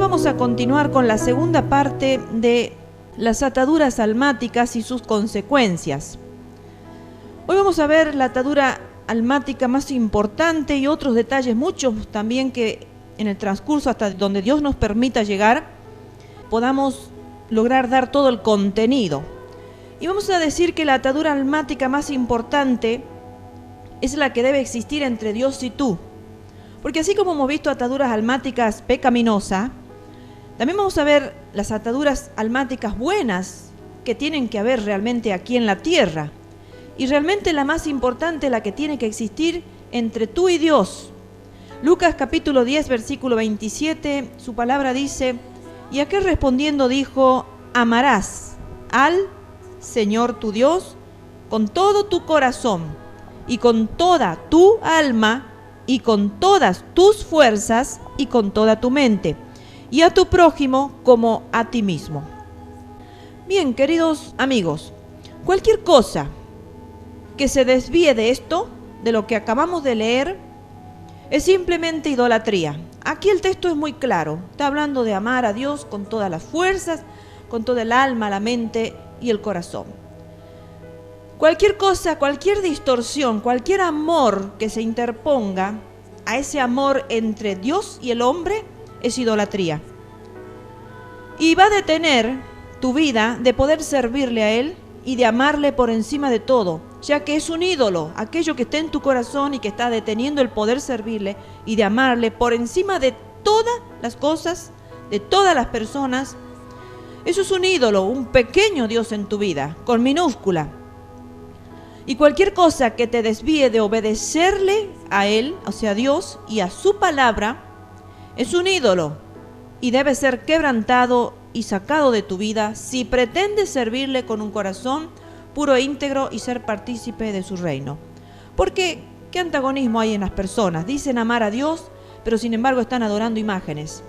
vamos a continuar con la segunda parte de las ataduras almáticas y sus consecuencias. Hoy vamos a ver la atadura almática más importante y otros detalles, muchos también, que en el transcurso hasta donde Dios nos permita llegar, podamos lograr dar todo el contenido. Y vamos a decir que la atadura almática más importante es la que debe existir entre Dios y tú. Porque así como hemos visto ataduras almáticas pecaminosas, también vamos a ver las ataduras almáticas buenas que tienen que haber realmente aquí en la tierra. Y realmente la más importante es la que tiene que existir entre tú y Dios. Lucas capítulo 10, versículo 27, su palabra dice: y aquel respondiendo dijo: amarás al Señor tu Dios con todo tu corazón y con toda tu alma y con todas tus fuerzas y con toda tu mente, y a tu prójimo como a ti mismo. Bien, queridos amigos, cualquier cosa que se desvíe de esto, de lo que acabamos de leer, es simplemente idolatría. Aquí el texto es muy claro, está hablando de amar a Dios con todas las fuerzas, con toda el alma, la mente y el corazón. Cualquier cosa, cualquier distorsión, cualquier amor que se interponga a ese amor entre Dios y el hombre es idolatría. Y va a detener tu vida de poder servirle a Él y de amarle por encima de todo, ya que es un ídolo, aquello que está en tu corazón y que está deteniendo el poder servirle y de amarle por encima de todas las cosas, de todas las personas. Eso es un ídolo, un pequeño Dios en tu vida, con minúscula. Y cualquier cosa que te desvíe de obedecerle a Él, o sea, a Dios y a su palabra, es un ídolo y debe ser quebrantado y sacado de tu vida si pretendes servirle con un corazón puro e íntegro y ser partícipe de su reino. Porque, ¿qué antagonismo hay en las personas? Dicen amar a Dios, pero sin embargo están adorando imágenes.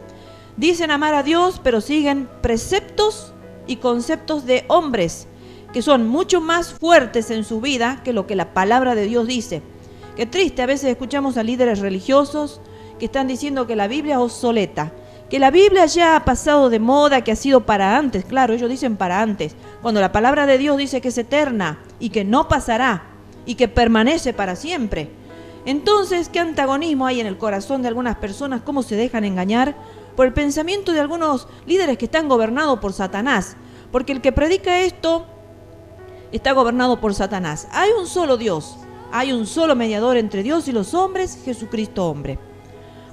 Dicen amar a Dios, pero siguen preceptos y conceptos de hombres que son mucho más fuertes en su vida que lo que la palabra de Dios dice. Qué triste, a veces escuchamos a líderes religiosos que están diciendo que la Biblia es obsoleta, que la Biblia ya ha pasado de moda, que ha sido para antes. Claro, ellos dicen para antes, cuando la palabra de Dios dice que es eterna y que no pasará y que permanece para siempre. Entonces, ¿qué antagonismo hay en el corazón de algunas personas? ¿Cómo se dejan engañar por el pensamiento de algunos líderes que están gobernados por Satanás? Porque el que predica esto está gobernado por Satanás. Hay un solo Dios, hay un solo mediador entre Dios y los hombres, Jesucristo hombre.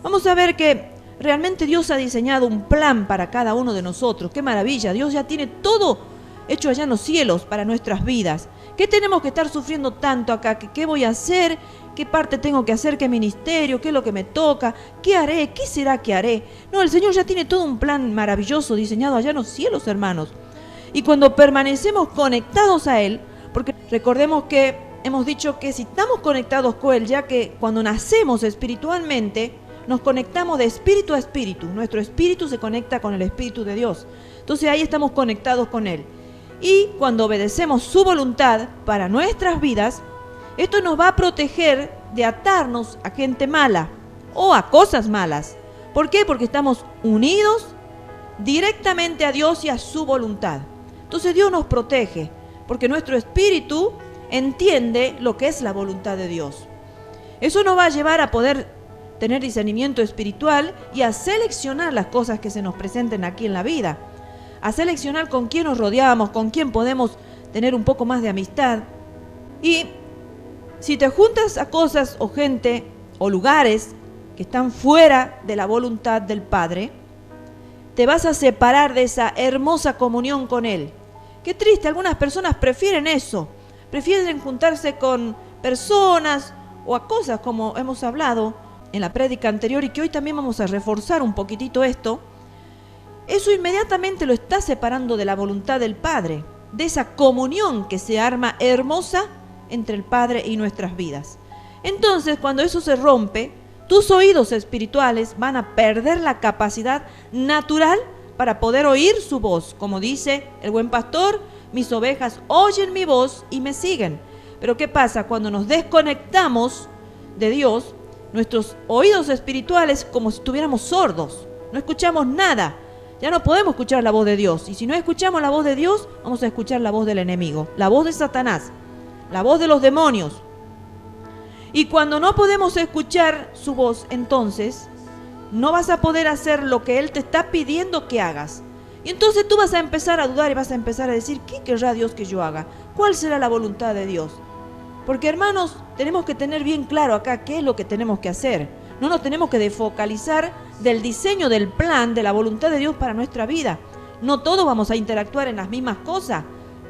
Vamos a ver que realmente Dios ha diseñado un plan para cada uno de nosotros. ¡Qué maravilla! Dios ya tiene todo hecho allá en los cielos para nuestras vidas. ¿Qué tenemos que estar sufriendo tanto acá? ¿Qué voy a hacer? ¿Qué parte tengo que hacer? ¿Qué ministerio? ¿Qué es lo que me toca? ¿Qué haré? ¿Qué será que haré? No, el Señor ya tiene todo un plan maravilloso diseñado allá en los cielos, hermanos. Y cuando permanecemos conectados a Él, porque recordemos que hemos dicho que si estamos conectados con Él, ya que cuando nacemos espiritualmente, nos conectamos de espíritu a espíritu. Nuestro espíritu se conecta con el Espíritu de Dios. Entonces ahí estamos conectados con Él. Y cuando obedecemos su voluntad para nuestras vidas, esto nos va a proteger de atarnos a gente mala o a cosas malas. ¿Por qué? Porque estamos unidos directamente a Dios y a su voluntad. Entonces Dios nos protege, porque nuestro espíritu entiende lo que es la voluntad de Dios. Eso nos va a llevar a poder tener discernimiento espiritual y a seleccionar las cosas que se nos presenten aquí en la vida, a seleccionar con quién nos rodeamos, con quién podemos tener un poco más de amistad. Y si te juntas a cosas o gente o lugares que están fuera de la voluntad del Padre, te vas a separar de esa hermosa comunión con Él. Qué triste, algunas personas prefieren eso, prefieren juntarse con personas o a cosas como hemos hablado en la prédica anterior y que hoy también vamos a reforzar un poquitito esto. Eso inmediatamente lo está separando de la voluntad del Padre, de esa comunión que se arma hermosa entre el Padre y nuestras vidas. Entonces, cuando eso se rompe, tus oídos espirituales van a perder la capacidad natural para poder oír su voz. Como dice el buen pastor, mis ovejas oyen mi voz y me siguen. Pero ¿qué pasa? Cuando nos desconectamos de Dios, nuestros oídos espirituales como si estuviéramos sordos. no escuchamos nada. Ya no podemos escuchar la voz de Dios. Y si no escuchamos la voz de Dios, vamos a escuchar la voz del enemigo, la voz de Satanás, la voz de los demonios. Y cuando no podemos escuchar su voz, entonces no vas a poder hacer lo que Él te está pidiendo que hagas. Y entonces tú vas a empezar a dudar y vas a empezar a decir, ¿qué querrá Dios que yo haga? ¿Cuál será la voluntad de Dios? Porque, hermanos, tenemos que tener bien claro acá qué es lo que tenemos que hacer. No nos tenemos que desfocalizar del diseño, del plan, de la voluntad de Dios para nuestra vida. No todos vamos a interactuar en las mismas cosas,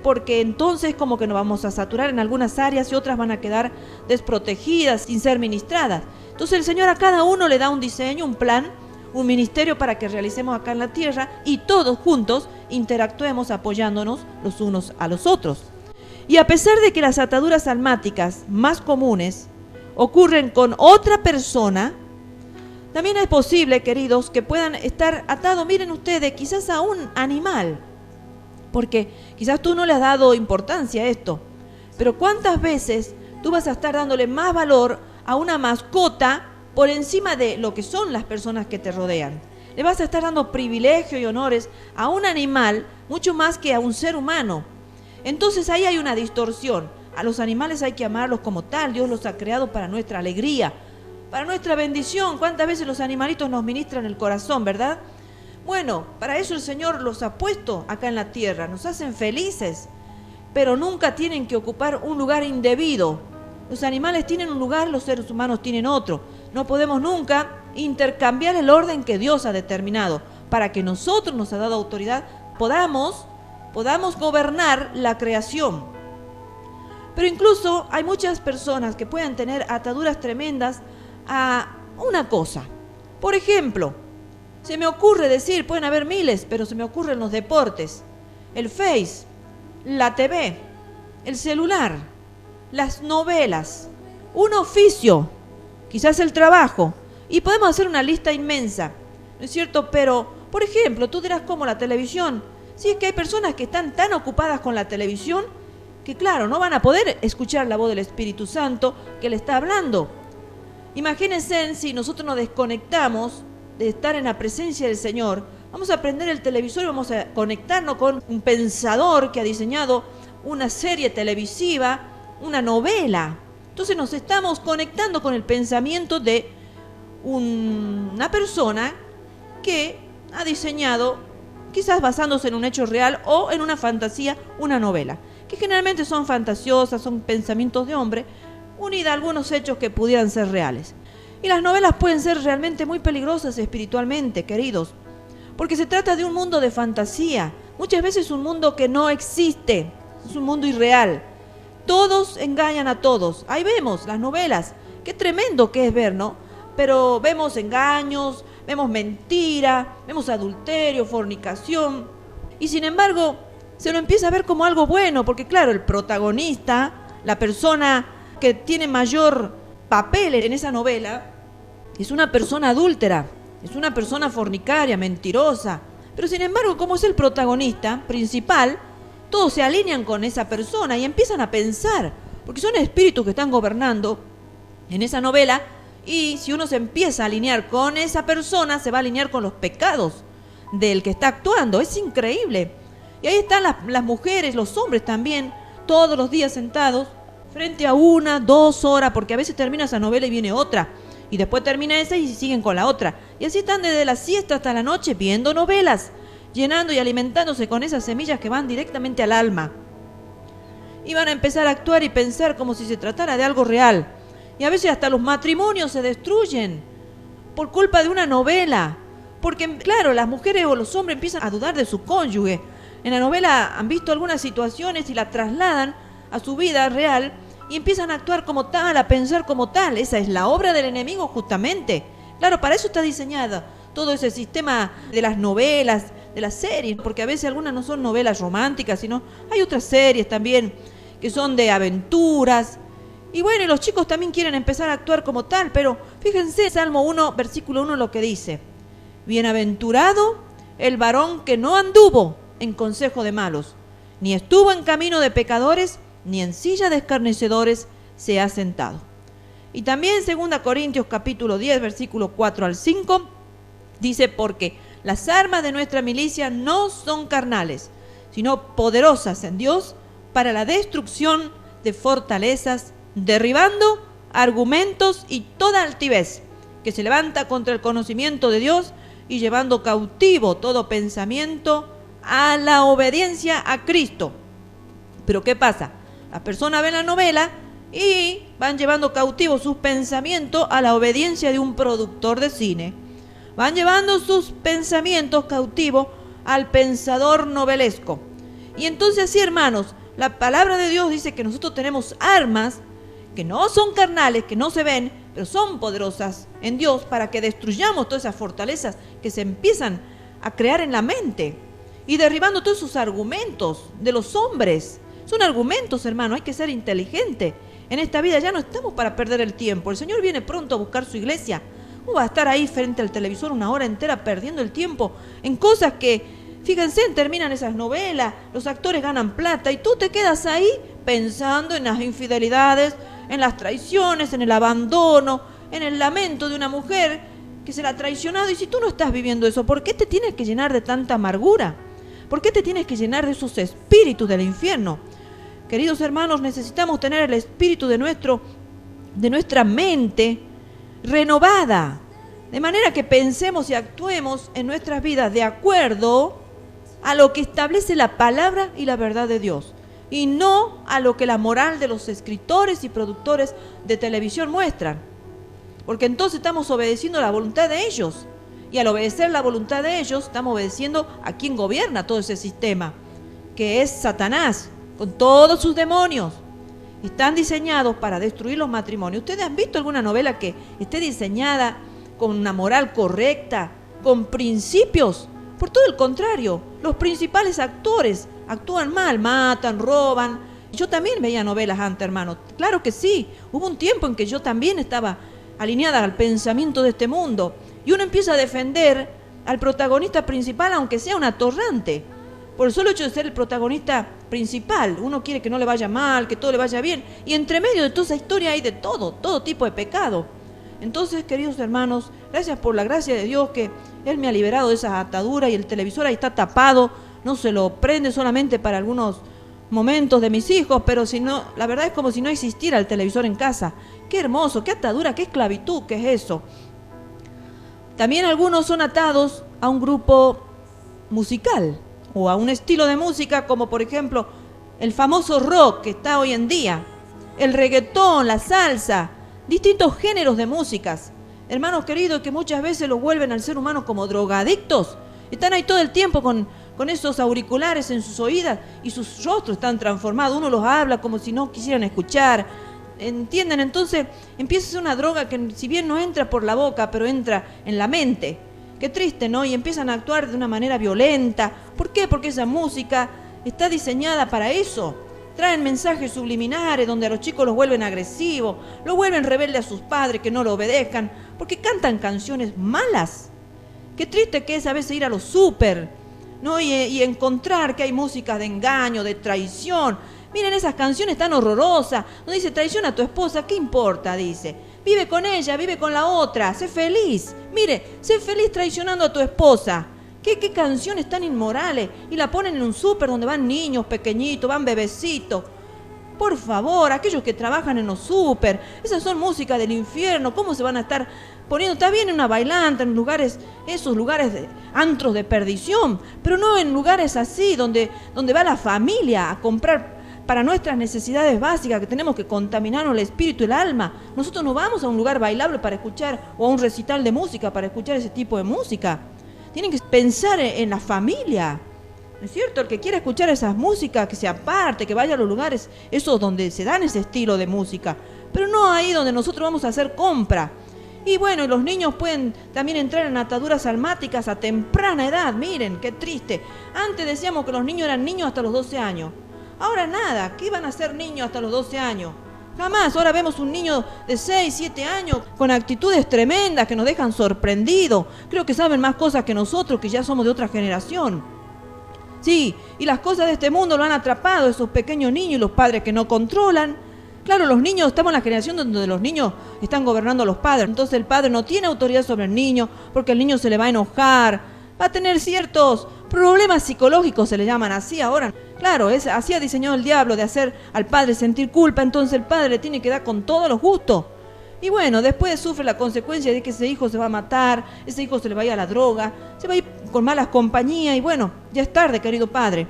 porque entonces como que nos vamos a saturar en algunas áreas y otras van a quedar desprotegidas, sin ser ministradas. Entonces el Señor a cada uno le da un diseño, un plan, un ministerio para que realicemos acá en la tierra y todos juntos interactuemos apoyándonos los unos a los otros. Y a pesar de que las ataduras almáticas más comunes ocurren con otra persona, también es posible, queridos, que puedan estar atados, miren ustedes, quizás a un animal, porque quizás tú no le has dado importancia a esto, pero ¿cuántas veces tú vas a estar dándole más valor a una mascota por encima de lo que son las personas que te rodean? Le vas a estar dando privilegio y honores a un animal mucho más que a un ser humano. Entonces ahí hay una distorsión. A los animales hay que amarlos como tal. Dios los ha creado para nuestra alegría, para nuestra bendición. ¿Cuántas veces los animalitos nos ministran el corazón, verdad? Bueno, para eso el Señor los ha puesto acá en la tierra. Nos hacen felices, pero nunca tienen que ocupar un lugar indebido. Los animales tienen un lugar, los seres humanos tienen otro. No podemos nunca intercambiar el orden que Dios ha determinado. Para que nosotros nos ha dado autoridad, podamos gobernar la creación. Pero incluso hay muchas personas que pueden tener ataduras tremendas a una cosa. Por ejemplo, se me ocurre decir, pueden haber miles, pero se me ocurren los deportes, el Face, la TV, el celular, las novelas, un oficio, quizás el trabajo, y podemos hacer una lista inmensa, ¿no es cierto? Pero, por ejemplo, tú dirás, ¿cómo la televisión? Sí, es que hay personas que están tan ocupadas con la televisión que, claro, no van a poder escuchar la voz del Espíritu Santo que le está hablando. Imagínense si nosotros nos desconectamos de estar en la presencia del Señor. Vamos a prender el televisor y vamos a conectarnos con un pensador que ha diseñado una serie televisiva, una novela. Entonces nos estamos conectando con el pensamiento de una persona que ha diseñado, quizás basándose en un hecho real o en una fantasía, una novela, que generalmente son fantasiosas, son pensamientos de hombre, unida a algunos hechos que pudieran ser reales. Y las novelas pueden ser realmente muy peligrosas espiritualmente, queridos, porque se trata de un mundo de fantasía, muchas veces un mundo que no existe, es un mundo irreal. Todos engañan a todos. Ahí vemos las novelas, qué tremendo que es ver, ¿no? Pero vemos engaños, vemos mentira, vemos adulterio, fornicación, y sin embargo se lo empieza a ver como algo bueno, porque claro, el protagonista, la persona que tiene mayor papel en esa novela, es una persona adúltera, es una persona fornicaria, mentirosa, pero sin embargo, como es el protagonista principal, todos se alinean con esa persona y empiezan a pensar, porque son espíritus que están gobernando en esa novela, y si uno se empieza a alinear con esa persona, se va a alinear con los pecados del que está actuando. Es increíble. Y ahí están las mujeres, los hombres también, todos los días sentados frente a 1, 2 horas, porque a veces termina esa novela y viene otra, y después termina esa y siguen con la otra. Y así están desde la siesta hasta la noche viendo novelas, llenando y alimentándose con esas semillas que van directamente al alma. Y van a empezar a actuar y pensar como si se tratara de algo real. Y a veces hasta los matrimonios se destruyen por culpa de una novela. Porque, claro, las mujeres o los hombres empiezan a dudar de su cónyuge. En la novela han visto algunas situaciones y la trasladan a su vida real y empiezan a actuar como tal, a pensar como tal. Esa es la obra del enemigo justamente. Claro, para eso está diseñada todo ese sistema de las novelas, de las series, porque a veces algunas no son novelas románticas, sino hay otras series también que son de aventuras. Y bueno, y los chicos también quieren empezar a actuar como tal, pero fíjense, Salmo 1, versículo 1, lo que dice: bienaventurado el varón que no anduvo en consejo de malos, ni estuvo en camino de pecadores, ni en silla de escarnecedores se ha sentado. Y también 2 Corintios capítulo 10, versículo 4 al 5, Dice, porque las armas de nuestra milicia no son carnales, sino poderosas en Dios para la destrucción de fortalezas, derribando argumentos y toda altivez que se levanta contra el conocimiento de Dios y llevando cautivo todo pensamiento a la obediencia a Cristo. Pero ¿qué pasa? Las personas ven la novela y van llevando cautivo sus pensamientos a la obediencia de un productor de cine. Van llevando sus pensamientos cautivos al pensador novelesco. Y entonces así, hermanos, la palabra de Dios dice que nosotros tenemos armas que no son carnales, que no se ven, pero son poderosas en Dios para que destruyamos todas esas fortalezas que se empiezan a crear en la mente y derribando todos esos argumentos de los hombres. Son argumentos, hermano, hay que ser inteligente. En esta vida ya no estamos para perder el tiempo. El Señor viene pronto a buscar su iglesia. ¿Cómo va a estar ahí frente al televisor una hora entera perdiendo el tiempo en cosas que, fíjense, terminan esas novelas, los actores ganan plata y tú te quedas ahí pensando en las infidelidades, en las traiciones, en el abandono, en el lamento de una mujer que se la ha traicionado? Y si tú no estás viviendo eso, ¿por qué te tienes que llenar de tanta amargura? ¿Por qué te tienes que llenar de esos espíritus del infierno? Queridos hermanos, necesitamos tener el espíritu de nuestra mente renovada, de manera que pensemos y actuemos en nuestras vidas de acuerdo a lo que establece la palabra y la verdad de Dios, y no a lo que la moral de los escritores y productores de televisión muestran, porque entonces estamos obedeciendo la voluntad de ellos, y al obedecer la voluntad de ellos estamos obedeciendo a quien gobierna todo ese sistema, que es Satanás, con todos sus demonios. Están diseñados para destruir los matrimonios. ¿Ustedes han visto alguna novela que esté diseñada con una moral correcta, con principios? Por todo el contrario, los principales actores actúan mal, matan, roban. Yo también veía novelas antes, hermano. Claro que sí. Hubo un tiempo en que yo también estaba alineada al pensamiento de este mundo. Y uno empieza a defender al protagonista principal, aunque sea un atorrante. Por el solo hecho de ser el protagonista principal, uno quiere que no le vaya mal, que todo le vaya bien. Y entre medio de toda esa historia hay de todo tipo de pecado. Entonces, queridos hermanos, gracias por la gracia de Dios que Él me ha liberado de esas ataduras y el televisor ahí está tapado. No se lo prende solamente para algunos momentos de mis hijos, pero si no, la verdad es como si no existiera el televisor en casa. Qué hermoso, qué atadura, qué esclavitud, qué es eso. También algunos son atados a un grupo musical o a un estilo de música, como por ejemplo el famoso rock que está hoy en día, el reggaetón, la salsa, distintos géneros de músicas. Hermanos queridos, que muchas veces los vuelven al ser humano como drogadictos. Están ahí todo el tiempo con esos auriculares en sus oídas y sus rostros están transformados. Uno los habla como si no quisieran escuchar. ¿Entienden? Entonces empieza a ser una droga que si bien no entra por la boca, pero entra en la mente. Qué triste, ¿no? Y empiezan a actuar de una manera violenta. ¿Por qué? Porque esa música está diseñada para eso. Traen mensajes subliminares donde a los chicos los vuelven agresivos, los vuelven rebeldes a sus padres que no lo obedezcan, porque cantan canciones malas. Qué triste que es a veces ir a los súper, ¿no? Y encontrar que hay música de engaño, de traición. Miren esas canciones tan horrorosas, donde dice traiciona a tu esposa, ¿qué importa? Dice, vive con ella, vive con la otra, sé feliz. Mire, sé feliz traicionando a tu esposa. ¿Qué canciones tan inmorales? Y la ponen en un súper donde van niños pequeñitos, van bebecitos. Por favor, aquellos que trabajan en los súper, esas son músicas del infierno. ¿Cómo se van a estar poniendo? Está bien en una bailanta, en lugares, esos lugares de antros de perdición, pero no en lugares así, donde va la familia a comprar para nuestras necesidades básicas, que tenemos que contaminarnos el espíritu y el alma. Nosotros no vamos a un lugar bailable para escuchar, o a un recital de música para escuchar ese tipo de música. Tienen que pensar en la familia, ¿no es cierto? El que quiera escuchar esas músicas, que se aparte, que vaya a los lugares esos donde se dan ese estilo de música, pero no ahí donde nosotros vamos a hacer compra. Y bueno, los niños pueden también entrar en ataduras almáticas a temprana edad. Miren, qué triste. Antes decíamos que los niños eran niños hasta los 12 años. Ahora nada, ¿qué van a ser niños hasta los 12 años? Jamás. Ahora vemos un niño de 6, 7 años con actitudes tremendas que nos dejan sorprendidos. Creo que saben más cosas que nosotros, que ya somos de otra generación. Sí, y las cosas de este mundo lo han atrapado esos pequeños niños y los padres que no controlan. Claro, los niños, estamos en la generación donde los niños están gobernando a los padres. Entonces el padre no tiene autoridad sobre el niño porque el niño se le va a enojar, va a tener ciertos problemas psicológicos, se le llaman así ahora. Claro, así ha diseñado el diablo, de hacer al padre sentir culpa, entonces el padre le tiene que dar con todos los gustos. Y bueno, después sufre la consecuencia de que ese hijo se va a matar, ese hijo se le va a ir a la droga, se va a ir con malas compañías y bueno, ya es tarde, querido padre.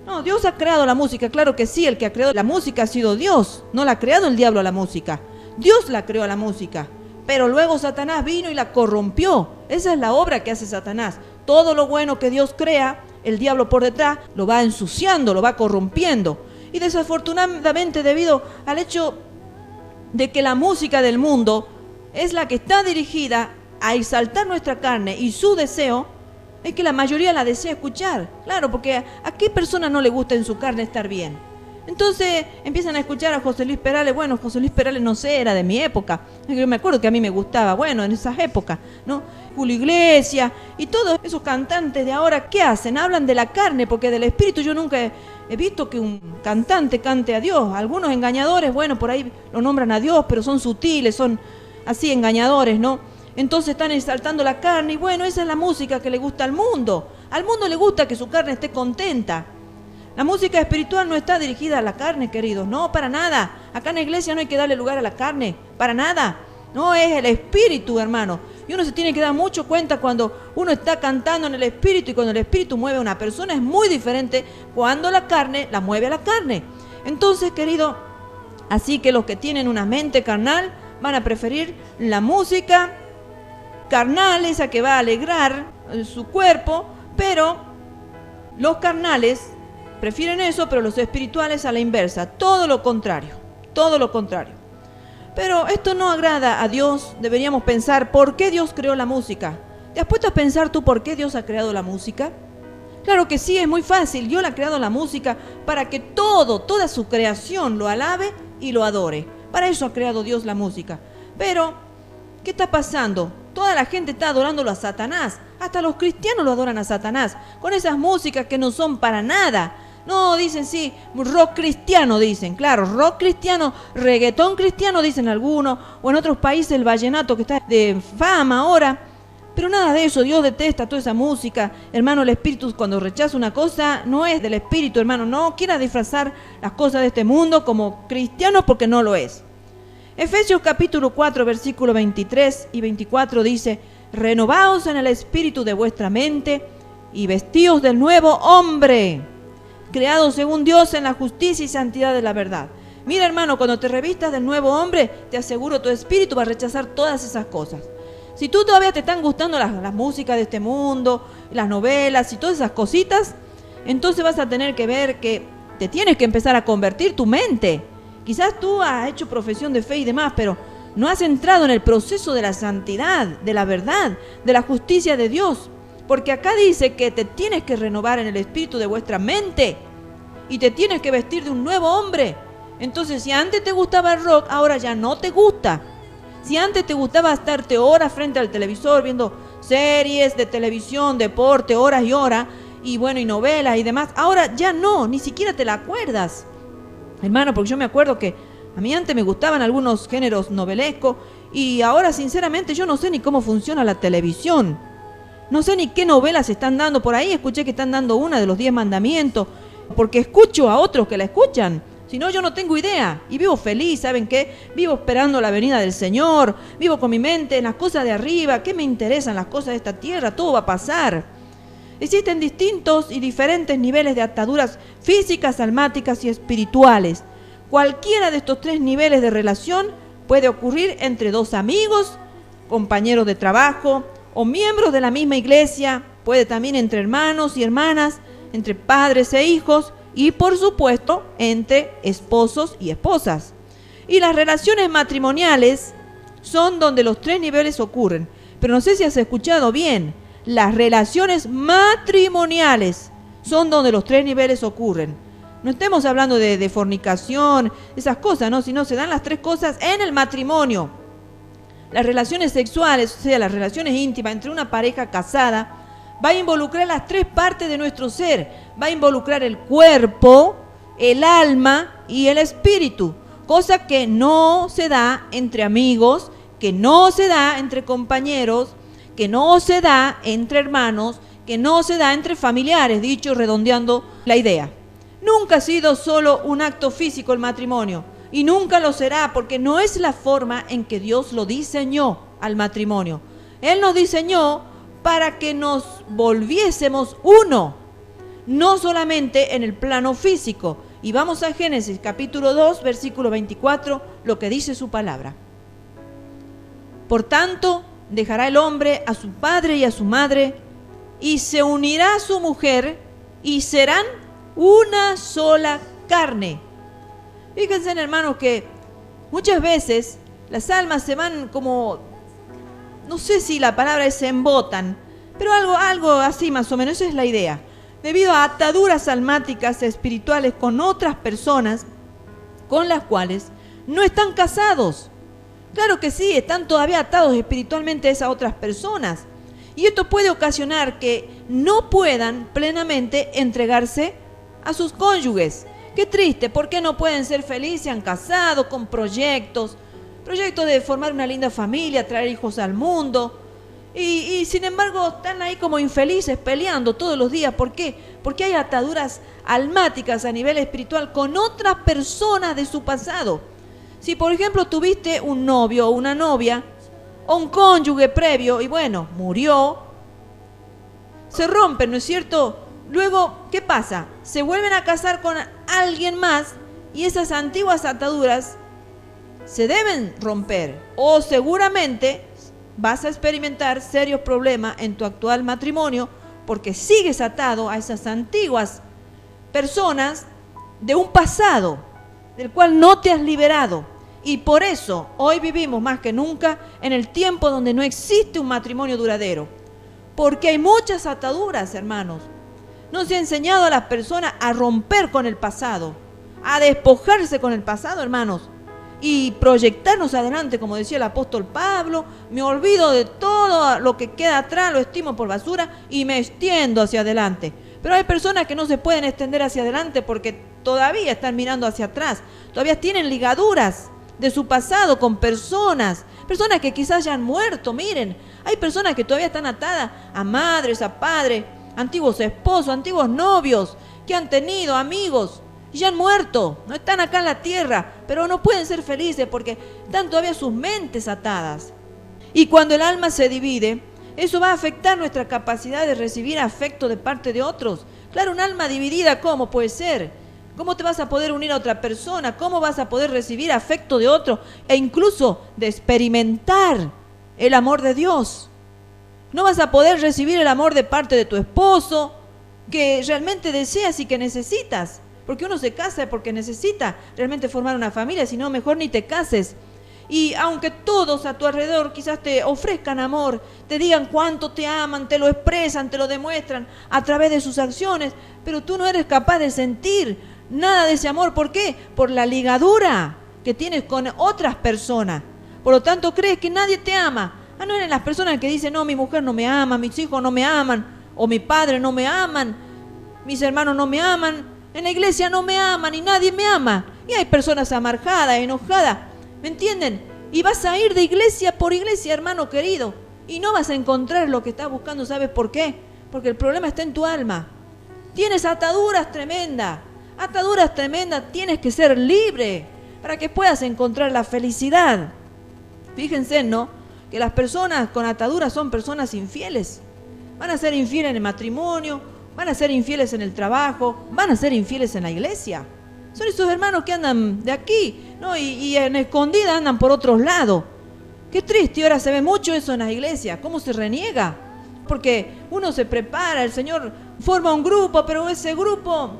No, Dios ha creado la música, claro que sí, el que ha creado la música ha sido Dios, no la ha creado el diablo a la música. Dios la creó a la música, pero luego Satanás vino y la corrompió. Esa es la obra que hace Satanás. Todo lo bueno que Dios crea, el diablo por detrás lo va ensuciando, lo va corrompiendo. Y desafortunadamente, debido al hecho de que la música del mundo es la que está dirigida a exaltar nuestra carne y su deseo, es que la mayoría la desea escuchar. Claro, porque ¿a qué persona no le gusta en su carne estar bien? Entonces empiezan a escuchar a José Luis Perales. Bueno, José Luis Perales no sé, era de mi época. Yo me acuerdo que a mí me gustaba, bueno, en esas épocas, ¿no? Julio Iglesias y todos esos cantantes de ahora, ¿qué hacen? Hablan de la carne, porque del espíritu yo nunca he visto que un cantante cante a Dios. Algunos engañadores, bueno, por ahí lo nombran a Dios, pero son sutiles, son así engañadores, ¿no? Entonces están exaltando la carne y bueno, esa es la música que le gusta al mundo. Al mundo le gusta que su carne esté contenta. La música espiritual no está dirigida a la carne, queridos, no, para nada. Acá en la iglesia no hay que darle lugar a la carne, para nada. No, es el espíritu, hermano. Y uno se tiene que dar mucho cuenta cuando uno está cantando en el espíritu y cuando el espíritu mueve a una persona es muy diferente cuando la carne la mueve a la carne. Entonces, querido, así que los que tienen una mente carnal van a preferir la música carnal, esa que va a alegrar su cuerpo, pero los carnales prefieren eso, pero los espirituales a la inversa, todo lo contrario, todo lo contrario. Pero esto no agrada a Dios. Deberíamos pensar, ¿por qué Dios creó la música? ¿Te has puesto a pensar tú por qué Dios ha creado la música? Claro que sí, es muy fácil. Dios ha creado la música para que toda su creación lo alabe y lo adore. Para eso ha creado Dios la música. Pero, ¿qué está pasando? Toda la gente está adorándolo a Satanás. Hasta los cristianos lo adoran a Satanás. Con esas músicas que no son para nada. No, dicen sí, rock cristiano dicen. Claro, rock cristiano, reggaetón cristiano dicen algunos. O en otros países el vallenato que está de fama ahora. Pero nada de eso, Dios detesta toda esa música. Hermano, el espíritu cuando rechaza una cosa no es del espíritu, hermano. No quiera disfrazar las cosas de este mundo como cristiano porque no lo es. Efesios capítulo 4, versículo 23 y 24 dice: renovaos en el espíritu de vuestra mente y vestíos del nuevo hombre, creado según Dios en la justicia y santidad de la verdad. Mira, hermano, cuando te revistas del nuevo hombre, te aseguro tu espíritu va a rechazar todas esas cosas. Si tú todavía te están gustando las músicas de este mundo, las novelas y todas esas cositas, entonces vas a tener que ver que te tienes que empezar a convertir tu mente. Quizás tú has hecho profesión de fe y demás, pero no has entrado en el proceso de la santidad, de la verdad, de la justicia de Dios. Porque acá dice que te tienes que renovar en el espíritu de vuestra mente y te tienes que vestir de un nuevo hombre. Entonces, si antes te gustaba el rock, ahora ya no te gusta. Si antes te gustaba estarte horas frente al televisor viendo series de televisión, deporte, horas y horas, y bueno, y novelas y demás, ahora ya no, ni siquiera te la acuerdas. Hermano, porque yo me acuerdo que a mí antes me gustaban algunos géneros novelescos y ahora sinceramente yo no sé ni cómo funciona la televisión. No sé ni qué novelas están dando por ahí. Escuché que están dando una de los 10 mandamientos porque escucho a otros que la escuchan. Si no, yo no tengo idea. Y vivo feliz, ¿saben qué? Vivo esperando la venida del Señor. Vivo con mi mente en las cosas de arriba. ¿Qué me interesan las cosas de esta tierra? Todo va a pasar. Existen distintos y diferentes niveles de ataduras físicas, almáticas y espirituales. Cualquiera de estos 3 niveles de relación puede ocurrir entre 2 amigos, compañeros de trabajo o miembros de la misma iglesia. Puede también entre hermanos y hermanas, entre padres e hijos y, por supuesto, entre esposos y esposas. Y las relaciones matrimoniales son donde los 3 niveles ocurren. Pero no sé si has escuchado bien. Las relaciones matrimoniales son donde los 3 niveles ocurren. No estemos hablando de fornicación, esas cosas, ¿no? Sino se dan las 3 cosas en el matrimonio. Las relaciones sexuales, o sea, las relaciones íntimas entre una pareja casada, va a involucrar las 3 partes de nuestro ser. Va a involucrar el cuerpo, el alma y el espíritu. cosa que no se da entre amigos, que no se da entre compañeros, que no se da entre hermanos, que no se da entre familiares, dicho redondeando la idea. Nunca ha sido solo un acto físico el matrimonio, y nunca lo será, porque no es la forma en que Dios lo diseñó al matrimonio. Él nos diseñó para que nos volviésemos uno, no solamente en el plano físico. Y vamos a Génesis capítulo 2, versículo 24, lo que dice su palabra. Por tanto, dejará el hombre a su padre y a su madre, y se unirá a su mujer, y serán una sola carne. Fíjense, hermanos, que muchas veces las almas se van como, no sé si la palabra es se embotan, pero algo así más o menos, esa es la idea. Debido a ataduras almáticas espirituales con otras personas con las cuales no están casados. Claro que sí, están todavía atados espiritualmente a esas otras personas. Y esto puede ocasionar que no puedan plenamente entregarse a sus cónyuges. Qué triste, ¿por qué no pueden ser felices? Se han casado con proyectos de formar una linda familia, traer hijos al mundo. Y sin embargo están ahí como infelices, peleando todos los días. ¿Por qué? Porque hay ataduras almáticas a nivel espiritual con otras personas de su pasado. Si por ejemplo tuviste un novio o una novia o un cónyuge previo y bueno, murió, se rompen, ¿no es cierto? Luego, ¿qué pasa? Se vuelven a casar con alguien más y esas antiguas ataduras se deben romper, o seguramente vas a experimentar serios problemas en tu actual matrimonio porque sigues atado a esas antiguas personas de un pasado del cual no te has liberado. Y por eso hoy vivimos más que nunca en el tiempo donde no existe un matrimonio duradero, porque hay muchas ataduras, hermanos. No se ha enseñado a las personas a romper con el pasado, a despojarse con el pasado, hermanos, y proyectarnos adelante, como decía el apóstol Pablo. Me olvido de todo lo que queda atrás, lo estimo por basura y me extiendo hacia adelante. Pero hay personas que no se pueden extender hacia adelante porque todavía están mirando hacia atrás, todavía tienen ligaduras de su pasado con personas que quizás ya han muerto. Miren, hay personas que todavía están atadas a madres, a padres, antiguos esposos, antiguos novios que han tenido, amigos, y ya han muerto, no están acá en la tierra, pero no pueden ser felices porque están todavía sus mentes atadas. Y cuando el alma se divide, eso va a afectar nuestra capacidad de recibir afecto de parte de otros. Claro, un alma dividida, ¿cómo puede ser? ¿Cómo te vas a poder unir a otra persona? ¿Cómo vas a poder recibir afecto de otro? E incluso de experimentar el amor de Dios. No vas a poder recibir el amor de parte de tu esposo, que realmente deseas y que necesitas. Porque uno se casa porque necesita realmente formar una familia, si no, mejor ni te cases. Y aunque todos a tu alrededor quizás te ofrezcan amor, te digan cuánto te aman, te lo expresan, te lo demuestran a través de sus acciones, pero tú no eres capaz de sentir nada de ese amor. ¿Por qué? Por la ligadura que tienes con otras personas. Por lo tanto, crees que nadie te ama. No eran las personas que dicen, no, mi mujer no me ama, mis hijos no me aman, o mi padre no me aman, mis hermanos no me aman, en la iglesia no me aman y nadie me ama. Y hay personas amargadas, enojadas, ¿me entienden? Y vas a ir de iglesia por iglesia, hermano querido, y no vas a encontrar lo que estás buscando. ¿Sabes por qué? Porque el problema está en tu alma. Tienes ataduras tremendas, tienes que ser libre para que puedas encontrar la felicidad. Fíjense, ¿no?, que las personas con ataduras son personas infieles. Van a ser infieles en el matrimonio, van a ser infieles en el trabajo, van a ser infieles en la iglesia. Son esos hermanos que andan de aquí, ¿no?, y en escondida andan por otros lados. Qué triste, y ahora se ve mucho eso en las iglesias, cómo se reniega. Porque uno se prepara, el Señor forma un grupo, pero ese grupo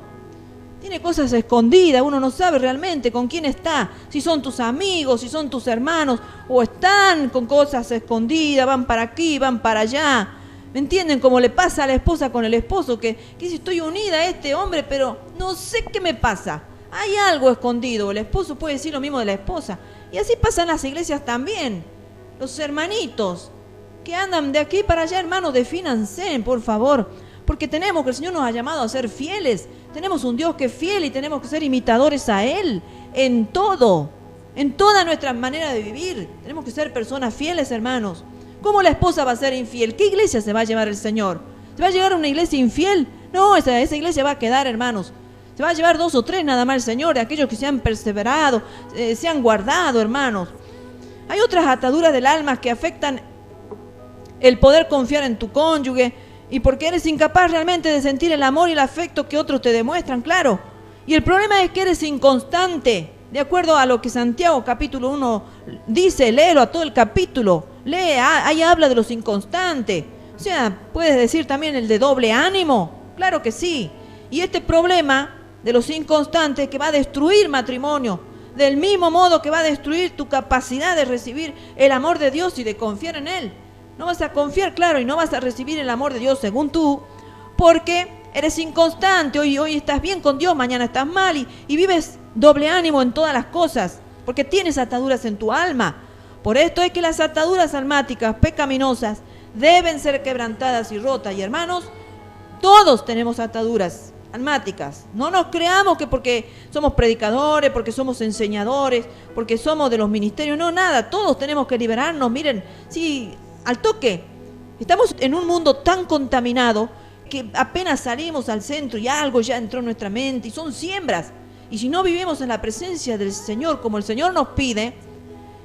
tiene cosas escondidas, uno no sabe realmente con quién está, si son tus amigos, si son tus hermanos, o están con cosas escondidas, van para aquí, van para allá. ¿Me entienden? Como le pasa a la esposa con el esposo, que dice, estoy unida a este hombre, pero no sé qué me pasa. Hay algo escondido. El esposo puede decir lo mismo de la esposa. Y así pasa en las iglesias también. Los hermanitos que andan de aquí para allá, hermanos, defínanse, por favor. Porque tenemos que el Señor nos ha llamado a ser fieles. Tenemos un Dios que es fiel y tenemos que ser imitadores a Él en todo. en toda nuestra manera de vivir. Tenemos que ser personas fieles, hermanos. ¿Cómo la esposa va a ser infiel? ¿Qué iglesia se va a llevar el Señor? ¿Se va a llevar a una iglesia infiel? No, esa iglesia va a quedar, hermanos. Se va a llevar 2 o 3 nada más el Señor, de aquellos que se han perseverado, se han guardado, hermanos. Hay otras ataduras del alma que afectan el poder confiar en tu cónyuge y porque eres incapaz realmente de sentir el amor y el afecto que otros te demuestran, claro. Y el problema es que eres inconstante. De acuerdo a lo que Santiago capítulo 1 dice, léelo a todo el capítulo. Lee, ahí habla de los inconstantes. O sea, puedes decir también el de doble ánimo. Claro que sí. Y este problema de los inconstantes que va a destruir matrimonio, del mismo modo que va a destruir tu capacidad de recibir el amor de Dios y de confiar en Él. No vas a confiar, claro, y no vas a recibir el amor de Dios según tú, porque eres inconstante. Hoy estás bien con Dios, mañana estás mal y vives doble ánimo en todas las cosas, porque tienes ataduras en tu alma. Por esto es que las ataduras almáticas pecaminosas deben ser quebrantadas y rotas. Y hermanos, todos tenemos ataduras almáticas. No nos creamos que porque somos predicadores, porque somos enseñadores, porque somos de los ministerios. No, nada, todos tenemos que liberarnos. Miren, sí, al toque. Estamos en un mundo tan contaminado que apenas salimos al centro y algo ya entró en nuestra mente y son siembras. Y si no vivimos en la presencia del Señor como el Señor nos pide,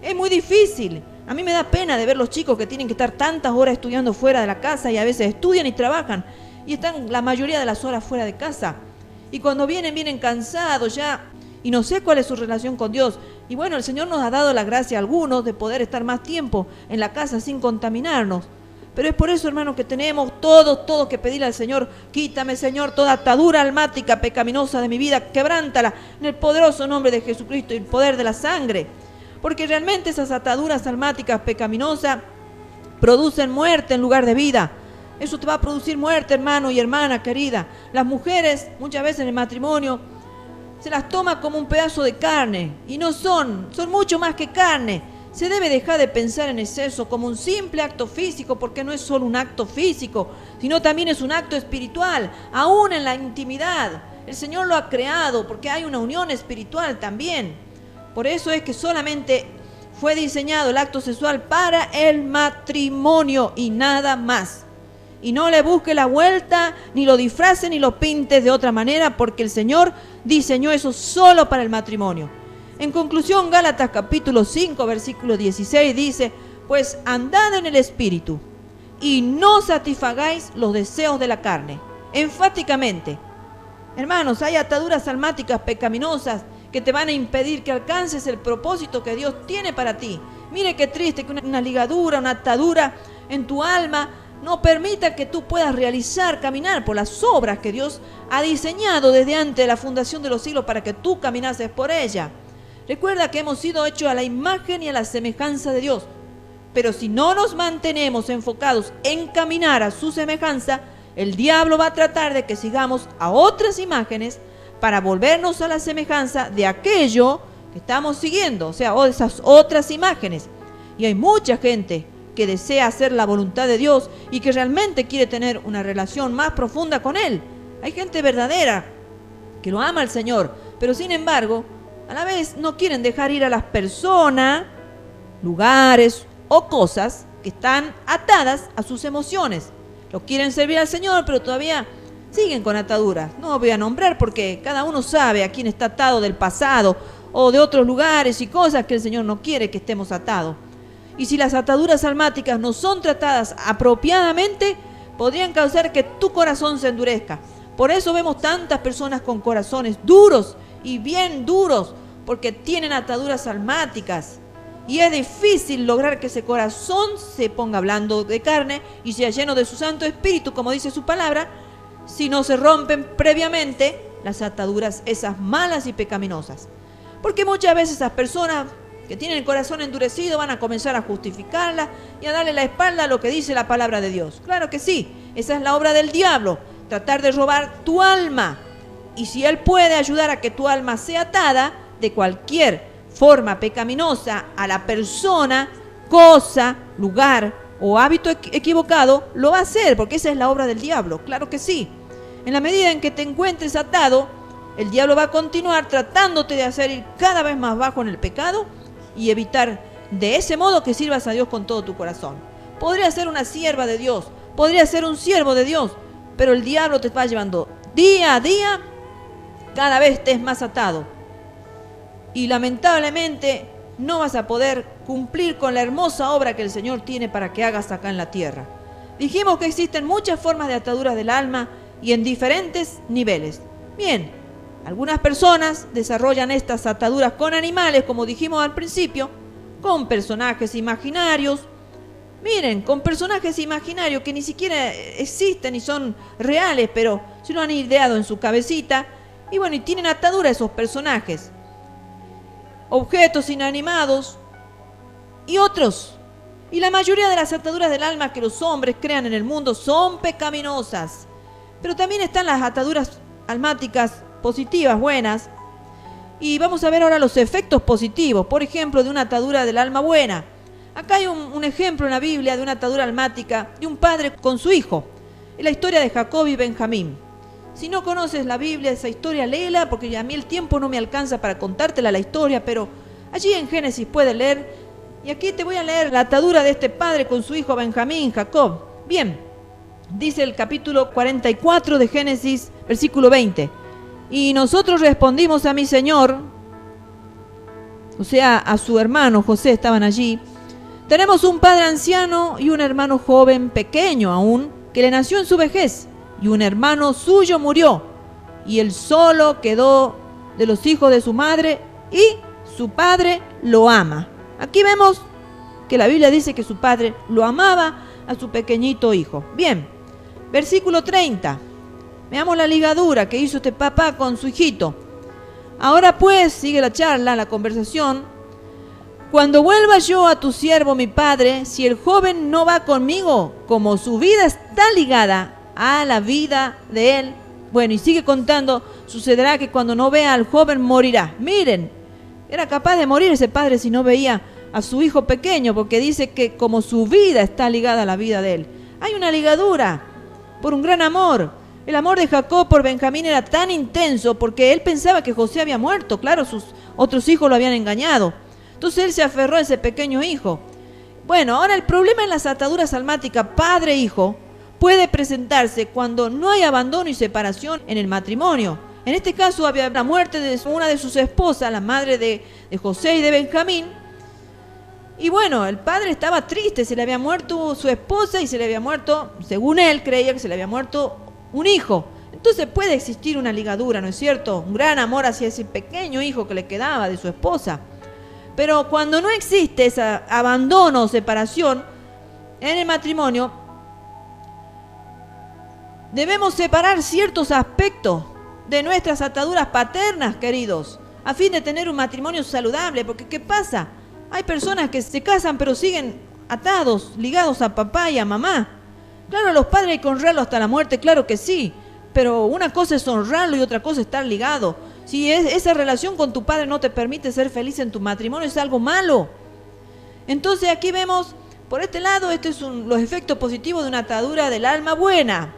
es muy difícil. A mí me da pena de ver los chicos que tienen que estar tantas horas estudiando fuera de la casa y a veces estudian y trabajan y están la mayoría de las horas fuera de casa. Y cuando vienen cansados ya y no sé cuál es su relación con Dios. Y bueno, el Señor nos ha dado la gracia a algunos de poder estar más tiempo en la casa sin contaminarnos. Pero es por eso, hermanos, que tenemos todos que pedirle al Señor: quítame, Señor, toda atadura almática pecaminosa de mi vida, quebrántala en el poderoso nombre de Jesucristo y el poder de la sangre. Porque realmente esas ataduras almáticas pecaminosas producen muerte en lugar de vida. Eso te va a producir muerte, hermano y hermana querida. Las mujeres, muchas veces en el matrimonio, se las toma como un pedazo de carne. Y no son mucho más que carne. Se debe dejar de pensar en el sexo como un simple acto físico, porque no es solo un acto físico, sino también es un acto espiritual, aún en la intimidad. El Señor lo ha creado porque hay una unión espiritual también. Por eso es que solamente fue diseñado el acto sexual para el matrimonio y nada más. Y no le busque la vuelta, ni lo disfrace, ni lo pintes de otra manera, porque el Señor diseñó eso solo para el matrimonio. En conclusión, Gálatas capítulo 5, versículo 16 dice: pues andad en el Espíritu y no satisfagáis los deseos de la carne. Enfáticamente. Hermanos, hay ataduras almáticas pecaminosas que te van a impedir que alcances el propósito que Dios tiene para ti. Mire qué triste que una ligadura, una atadura en tu alma no permita que tú puedas caminar por las obras que Dios ha diseñado desde antes de la fundación de los siglos para que tú caminases por ella. Recuerda que hemos sido hechos a la imagen y a la semejanza de Dios. Pero si no nos mantenemos enfocados en caminar a su semejanza, el diablo va a tratar de que sigamos a otras imágenes para volvernos a la semejanza de aquello que estamos siguiendo, o sea, esas otras imágenes. Y hay mucha gente que desea hacer la voluntad de Dios y que realmente quiere tener una relación más profunda con Él. Hay gente verdadera que lo ama al Señor, pero sin embargo, a la vez no quieren dejar ir a las personas, lugares o cosas que están atadas a sus emociones. Lo quieren servir al Señor, pero todavía siguen con ataduras. No voy a nombrar porque cada uno sabe a quién está atado del pasado o de otros lugares y cosas que el Señor no quiere que estemos atados. Y si las ataduras almáticas no son tratadas apropiadamente, podrían causar que tu corazón se endurezca. Por eso vemos tantas personas con corazones duros y bien duros, porque tienen ataduras almáticas. Y es difícil lograr que ese corazón se ponga blando de carne y sea lleno de su Santo Espíritu, como dice su palabra, si no se rompen previamente las ataduras esas malas y pecaminosas. Porque muchas veces esas personas que tienen el corazón endurecido van a comenzar a justificarla y a darle la espalda a lo que dice la palabra de Dios. Claro que sí, esa es la obra del diablo, tratar de robar tu alma. Y si él puede ayudar a que tu alma sea atada de cualquier forma pecaminosa a la persona, cosa, lugar o hábito equivocado, lo va a hacer, porque esa es la obra del diablo. Claro que sí. En la medida en que te encuentres atado, el diablo va a continuar tratándote de hacer ir cada vez más bajo en el pecado y evitar de ese modo que sirvas a Dios con todo tu corazón. Podría ser una sierva de Dios, podría ser un siervo de Dios, pero el diablo te va llevando día a día, cada vez estés más atado. Y lamentablemente no vas a poder cumplir con la hermosa obra que el Señor tiene para que hagas acá en la tierra. Dijimos que existen muchas formas de ataduras del alma y en diferentes niveles. Bien, algunas personas desarrollan estas ataduras con animales, como dijimos al principio, con personajes imaginarios. Miren, con personajes imaginarios que ni siquiera existen y son reales, pero se lo han ideado en su cabecita. Y bueno, y tienen atadura a esos personajes. Objetos inanimados y otros. Y la mayoría de las ataduras del alma que los hombres crean en el mundo son pecaminosas. Pero también están las ataduras almáticas positivas, buenas. Y vamos a ver ahora los efectos positivos, por ejemplo, de una atadura del alma buena. Acá hay un ejemplo en la Biblia de una atadura almática de un padre con su hijo. Es la historia de Jacob y Benjamín. Si no conoces la Biblia, esa historia, léela, porque a mí el tiempo no me alcanza para contártela la historia, pero allí en Génesis puedes leer. Y aquí te voy a leer la atadura de este padre con su hijo Benjamín, Jacob. Bien, dice el capítulo 44 de Génesis, versículo 20. Y nosotros respondimos a mi señor, o sea, a su hermano José, estaban allí. Tenemos un padre anciano y un hermano joven, pequeño aún, que le nació en su vejez. Y un hermano suyo murió, y él solo quedó de los hijos de su madre, y su padre lo ama. Aquí vemos que la Biblia dice que su padre lo amaba a su pequeñito hijo. Bien, versículo 30. Veamos la ligadura que hizo este papá con su hijito. Ahora pues, sigue la charla, la conversación. Cuando vuelva yo a tu siervo mi padre, si el joven no va conmigo, como su vida está ligada a la vida de él. Bueno, y sigue contando, sucederá que cuando no vea al joven morirá. Miren, era capaz de morir ese padre si no veía a su hijo pequeño, porque dice que como su vida está ligada a la vida de él. Hay una ligadura por un gran amor. El amor de Jacob por Benjamín era tan intenso porque él pensaba que José había muerto. Claro, sus otros hijos lo habían engañado. Entonces él se aferró a ese pequeño hijo. Bueno, ahora el problema en las ataduras almáticas padre-hijo puede presentarse cuando no hay abandono y separación en el matrimonio. En este caso había la muerte de una de sus esposas, la madre de José y de Benjamín. Y bueno, el padre estaba triste, se le había muerto su esposa y se le había muerto, según él creía que se le había muerto un hijo. Entonces puede existir una ligadura, ¿no es cierto? Un gran amor hacia ese pequeño hijo que le quedaba de su esposa. Pero cuando no existe ese abandono o separación en el matrimonio, debemos separar ciertos aspectos de nuestras ataduras paternas, queridos, a fin de tener un matrimonio saludable. Porque ¿qué pasa? Hay personas que se casan pero siguen atados, ligados a papá y a mamá. Claro, a los padres hay que honrarlos hasta la muerte, claro que sí. Pero una cosa es honrarlo y otra cosa es estar ligado. Si esa relación con tu padre no te permite ser feliz en tu matrimonio, es algo malo. Entonces aquí vemos, por este lado, estos son los efectos positivos de una atadura del alma buena,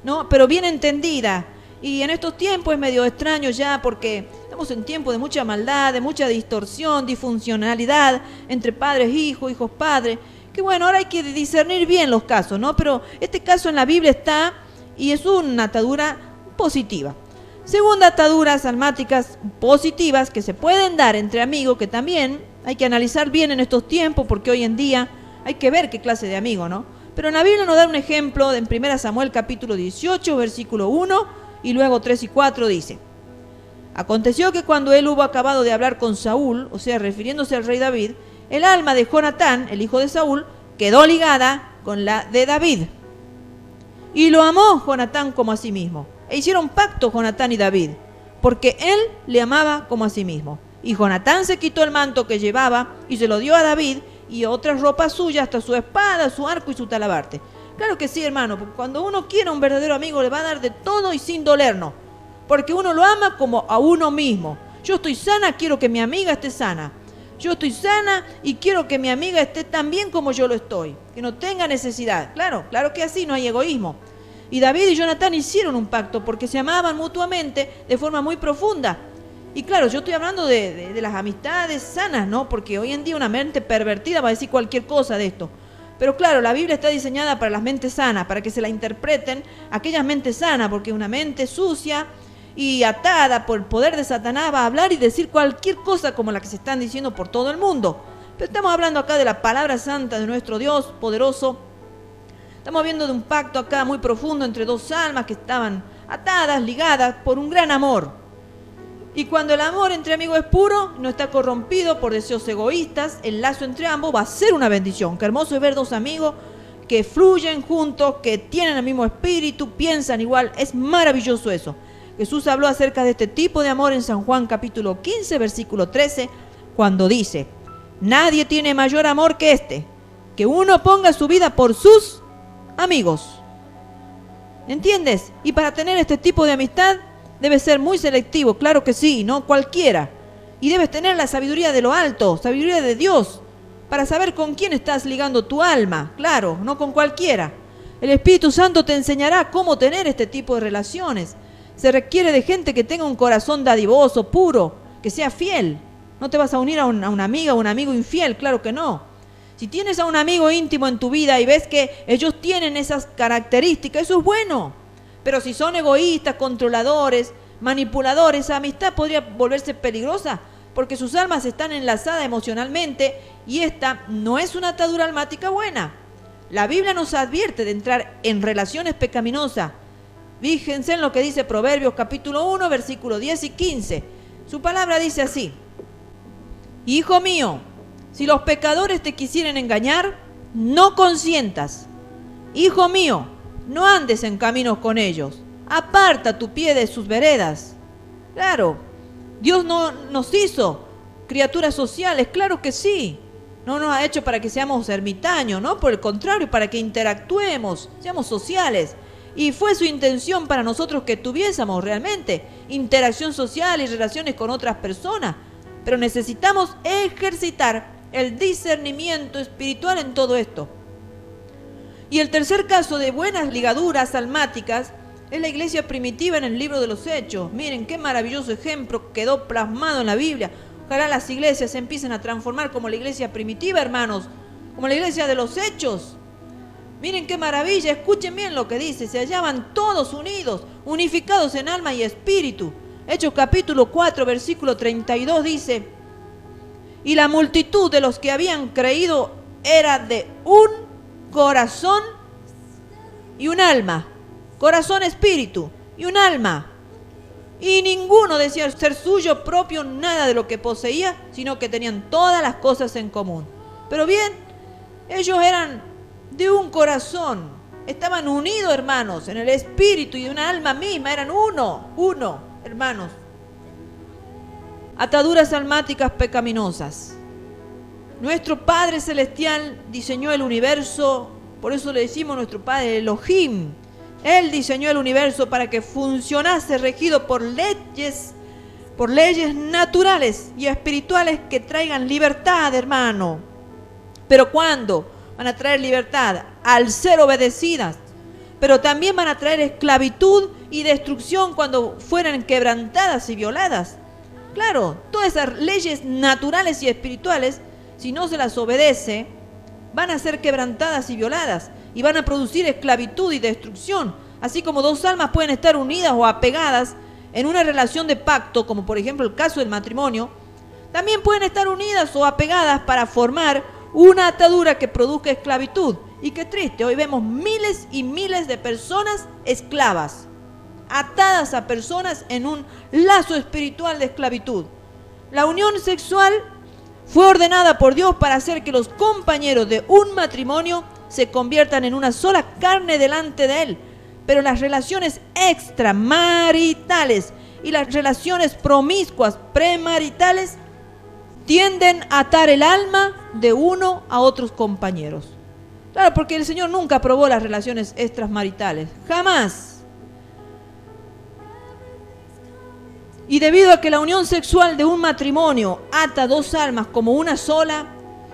¿no? Pero bien entendida. Y en estos tiempos es medio extraño ya porque estamos en tiempos de mucha maldad, de mucha distorsión, disfuncionalidad entre padres, hijos, hijos, padres. Que bueno, ahora hay que discernir bien los casos, ¿no? Pero este caso en la Biblia está y es una atadura positiva. Segunda, ataduras almáticas positivas que se pueden dar entre amigos, que también hay que analizar bien en estos tiempos porque hoy en día hay que ver qué clase de amigo, ¿no? Pero en la Biblia nos da un ejemplo en 1 Samuel capítulo 18, versículo 1 y luego 3 y 4 dice: Aconteció que cuando él hubo acabado de hablar con Saúl, o sea, refiriéndose al rey David, el alma de Jonatán, el hijo de Saúl, quedó ligada con la de David. Y lo amó Jonatán como a sí mismo. E hicieron pacto Jonatán y David, porque él le amaba como a sí mismo. Y Jonatán se quitó el manto que llevaba y se lo dio a David y otras ropas suyas, hasta su espada, su arco y su talabarte. Claro que sí, hermano, porque cuando uno quiere a un verdadero amigo le va a dar de todo y sin dolernos, porque uno lo ama como a uno mismo. Yo estoy sana, quiero que mi amiga esté sana. Yo estoy sana y quiero que mi amiga esté tan bien como yo lo estoy, que no tenga necesidad. Claro, claro que así, no hay egoísmo. Y David y Jonatán hicieron un pacto porque se amaban mutuamente de forma muy profunda. Y claro, yo estoy hablando de las amistades sanas, ¿no? Porque hoy en día una mente pervertida va a decir cualquier cosa de esto. Pero claro, la Biblia está diseñada para las mentes sanas, para que se la interpreten aquellas mentes sanas, porque una mente sucia y atada por el poder de Satanás va a hablar y decir cualquier cosa como la que se están diciendo por todo el mundo. Pero estamos hablando acá de la palabra santa de nuestro Dios poderoso. Estamos viendo de un pacto acá muy profundo entre dos almas que estaban atadas, ligadas por un gran amor. Y cuando el amor entre amigos es puro, no está corrompido por deseos egoístas, el lazo entre ambos va a ser una bendición. Qué hermoso es ver dos amigos que fluyen juntos, que tienen el mismo espíritu, piensan igual. Es maravilloso eso. Jesús habló acerca de este tipo de amor en San Juan capítulo 15, versículo 13, cuando dice: nadie tiene mayor amor que este, que uno ponga su vida por sus amigos. ¿Entiendes? Y para tener este tipo de amistad debes ser muy selectivo, claro que sí, no cualquiera. Y debes tener la sabiduría de lo alto, sabiduría de Dios, para saber con quién estás ligando tu alma, claro, no con cualquiera. El Espíritu Santo te enseñará cómo tener este tipo de relaciones. Se requiere de gente que tenga un corazón dadivoso, puro, que sea fiel. No te vas a unir a una amiga o un amigo infiel, claro que no. Si tienes a un amigo íntimo en tu vida y ves que ellos tienen esas características, eso es bueno. Pero si son egoístas, controladores, manipuladores, esa amistad podría volverse peligrosa porque sus almas están enlazadas emocionalmente y esta no es una atadura almática buena. La Biblia nos advierte de entrar en relaciones pecaminosas. Fíjense en lo que dice Proverbios capítulo 1, versículos 10 y 15. Su palabra dice así: hijo mío, si los pecadores te quisieren engañar, no consientas. Hijo mío, no andes en caminos con ellos. Aparta tu pie de sus veredas. Claro, Dios no nos hizo criaturas sociales, claro que sí. No nos ha hecho para que seamos ermitaños, ¿no? Por el contrario, para que interactuemos, seamos sociales. Y fue su intención para nosotros que tuviésemos realmente interacción social y relaciones con otras personas. Pero necesitamos ejercitar el discernimiento espiritual en todo esto. Y el tercer caso de buenas ligaduras almáticas es la iglesia primitiva en el libro de los Hechos. Miren qué maravilloso ejemplo quedó plasmado en la Biblia. Ojalá las iglesias se empiecen a transformar como la iglesia primitiva, hermanos, como la iglesia de los Hechos. Miren qué maravilla, escuchen bien lo que dice: se hallaban todos unidos, unificados en alma y espíritu. Hechos capítulo 4, versículo 32 dice: y la multitud de los que habían creído era de un corazón y un alma. Corazón, espíritu y un alma. Y ninguno decía ser suyo propio nada de lo que poseía, sino que tenían todas las cosas en común. Pero bien, ellos eran de un corazón, estaban unidos, hermanos, en el espíritu y de una alma misma, eran uno, hermanos. Ataduras almáticas pecaminosas. Nuestro Padre Celestial diseñó el universo, por eso le decimos nuestro Padre Elohim. Él diseñó el universo para que funcionase regido por leyes naturales y espirituales que traigan libertad, hermano. Pero ¿cuándo van a traer libertad? Al ser obedecidas. Pero también van a traer esclavitud y destrucción cuando fueran quebrantadas y violadas. Claro, todas esas leyes naturales y espirituales, si no se las obedece, van a ser quebrantadas y violadas y van a producir esclavitud y destrucción. Así como dos almas pueden estar unidas o apegadas en una relación de pacto, como por ejemplo el caso del matrimonio, también pueden estar unidas o apegadas para formar una atadura que produzca esclavitud. Y qué triste, hoy vemos miles y miles de personas esclavas, atadas a personas en un lazo espiritual de esclavitud. La unión sexual fue ordenada por Dios para hacer que los compañeros de un matrimonio se conviertan en una sola carne delante de Él. Pero las relaciones extramaritales y las relaciones promiscuas premaritales tienden a atar el alma de uno a otros compañeros. Claro, porque el Señor nunca aprobó las relaciones extramaritales, jamás. Y debido a que la unión sexual de un matrimonio ata dos almas como una sola,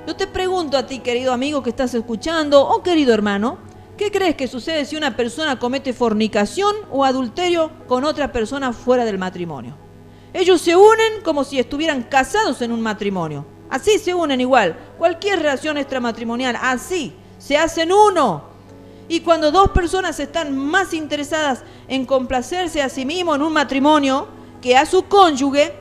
yo te pregunto a ti, querido amigo que estás escuchando, o querido hermano, ¿qué crees que sucede si una persona comete fornicación o adulterio con otra persona fuera del matrimonio? Ellos se unen como si estuvieran casados en un matrimonio. Así se unen igual. Cualquier relación extramatrimonial, así. Se hacen uno. Y cuando dos personas están más interesadas en complacerse a sí mismo en un matrimonio que a su cónyuge,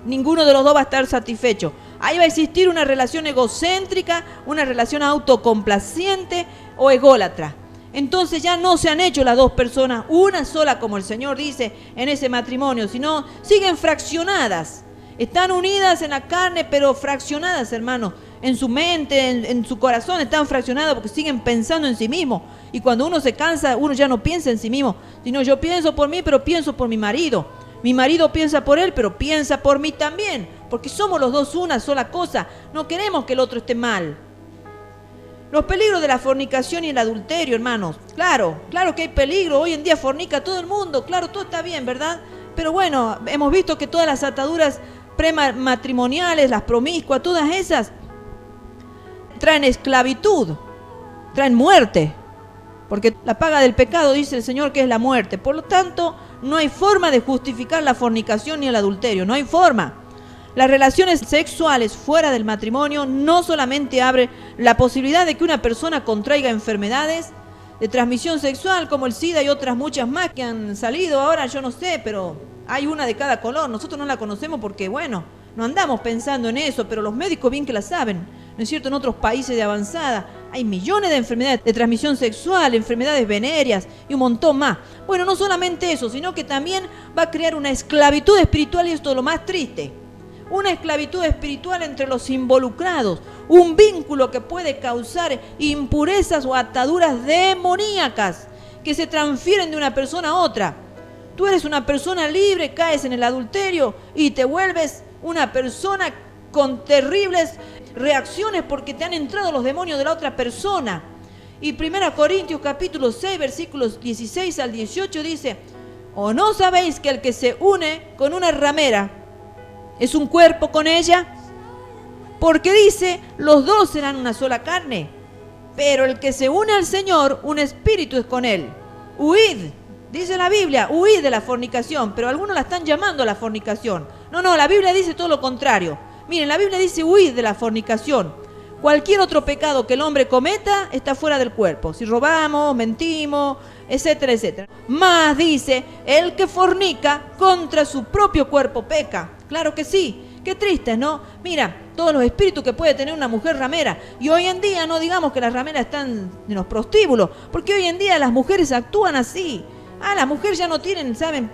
ninguno de los dos va a estar satisfecho. Ahí va a existir una relación egocéntrica, una relación autocomplaciente o ególatra. Entonces ya no se han hecho las dos personas una sola, como el Señor dice, en ese matrimonio, sino siguen fraccionadas. Están unidas en la carne, pero fraccionadas, hermanos. En su mente, en su corazón están fraccionadas porque siguen pensando en sí mismos. Y cuando uno se cansa, uno ya no piensa en sí mismo, sino yo pienso por mí, pero pienso por mi marido. Mi marido piensa por él, pero piensa por mí también, porque somos los dos una sola cosa. No queremos que el otro esté mal. Los peligros de la fornicación y el adulterio, hermanos. Claro que hay peligro. Hoy en día fornica todo el mundo. Claro, todo está bien, ¿verdad? Pero bueno, hemos visto que todas las ataduras prematrimoniales, las promiscuas, todas esas traen esclavitud, traen muerte. Porque la paga del pecado, dice el Señor, que es la muerte. Por lo tanto, no hay forma de justificar la fornicación ni el adulterio. No hay forma. Las relaciones sexuales fuera del matrimonio no solamente abren la posibilidad de que una persona contraiga enfermedades de transmisión sexual como el SIDA y otras muchas más que han salido ahora, yo no sé, pero hay una de cada color. Nosotros no la conocemos porque, bueno, no andamos pensando en eso, pero los médicos bien que la saben, ¿no es cierto? En otros países de avanzada hay millones de enfermedades de transmisión sexual, enfermedades venéreas y un montón más. Bueno, no solamente eso, sino que también va a crear una esclavitud espiritual, y esto es lo más triste. Una esclavitud espiritual entre los involucrados, un vínculo que puede causar impurezas o ataduras demoníacas que se transfieren de una persona a otra. Tú eres una persona libre, caes en el adulterio y te vuelves una persona con terribles porque te han entrado los demonios de la otra persona. Y 1 Corintios capítulo 6, versículos 16 al 18 dice: ¿o no sabéis que el que se une con una ramera es un cuerpo con ella? Porque dice, los dos serán una sola carne. Pero el que se une al Señor, un espíritu es con él. Huid, dice la Biblia, huid de la fornicación. Pero algunos la están llamando a la fornicación. No, la Biblia dice todo lo contrario. Miren, la Biblia dice huid de la fornicación. Cualquier otro pecado que el hombre cometa está fuera del cuerpo. Si robamos, mentimos, etcétera, etcétera. Más dice, el que fornica contra su propio cuerpo peca. Claro que sí. Qué triste, ¿no? Mira, todos los espíritus que puede tener una mujer ramera. Y hoy en día no digamos que las rameras están en los prostíbulos, porque hoy en día las mujeres actúan así. Las mujeres ya no tienen, ¿saben?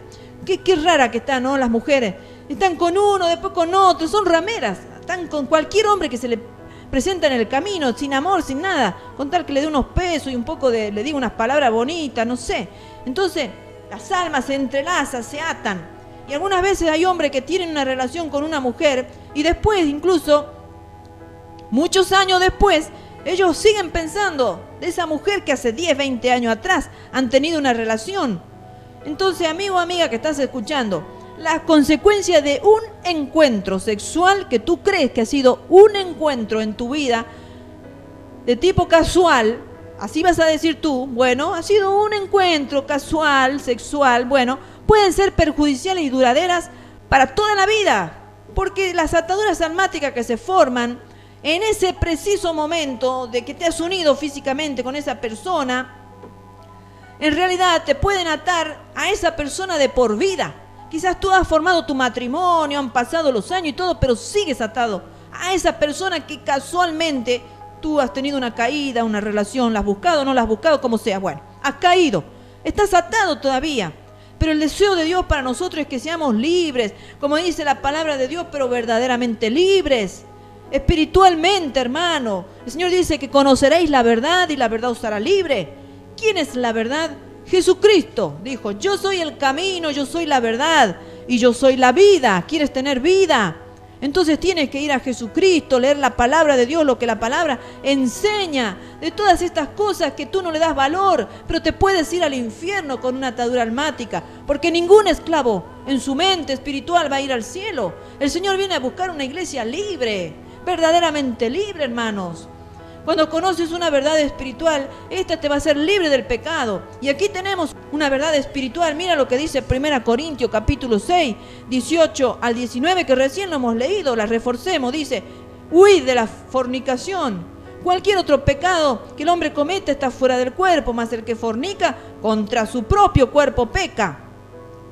Qué rara que están, ¿no? Las mujeres. Están con uno, después con otro, son rameras. Están con cualquier hombre que se le presenta en el camino, sin amor, sin nada. Con tal que le dé unos pesos y un poco le diga unas palabras bonitas, no sé. Entonces, las almas se entrelazan, se atan. Y algunas veces hay hombres que tienen una relación con una mujer y después, incluso, muchos años después, ellos siguen pensando de esa mujer que hace 10, 20 años atrás han tenido una relación. Entonces, amigo o amiga que estás escuchando, las consecuencias de un encuentro sexual que tú crees que ha sido un encuentro en tu vida de tipo casual, así vas a decir tú, bueno, ha sido un encuentro casual, sexual, bueno, pueden ser perjudiciales y duraderas para toda la vida, porque las ataduras almáticas que se forman en ese preciso momento de que te has unido físicamente con esa persona, en realidad te pueden atar a esa persona de por vida. Quizás tú has formado tu matrimonio, han pasado los años y todo, pero sigues atado a esa persona que casualmente tú has tenido una caída, una relación, la has buscado, no la has buscado, como sea. Bueno, has caído, estás atado todavía. Pero el deseo de Dios para nosotros es que seamos libres, como dice la palabra de Dios, pero verdaderamente libres, espiritualmente, hermano. El Señor dice que conoceréis la verdad y la verdad os hará libre. ¿Quién es la verdad? Jesucristo dijo, yo soy el camino, yo soy la verdad y yo soy la vida. ¿Quieres tener vida? Entonces tienes que ir a Jesucristo, leer la palabra de Dios, lo que la palabra enseña, de todas estas cosas que tú no le das valor, pero te puedes ir al infierno con una atadura almática, porque ningún esclavo en su mente espiritual va a ir al cielo. El Señor viene a buscar una iglesia libre, verdaderamente libre, hermanos. Cuando conoces una verdad espiritual, esta te va a hacer libre del pecado. Y aquí tenemos una verdad espiritual. Mira lo que dice 1 Corintios capítulo 6, 18 al 19, que recién lo hemos leído, la reforcemos. Dice: huid de la fornicación. Cualquier otro pecado que el hombre cometa está fuera del cuerpo, mas el que fornica contra su propio cuerpo peca.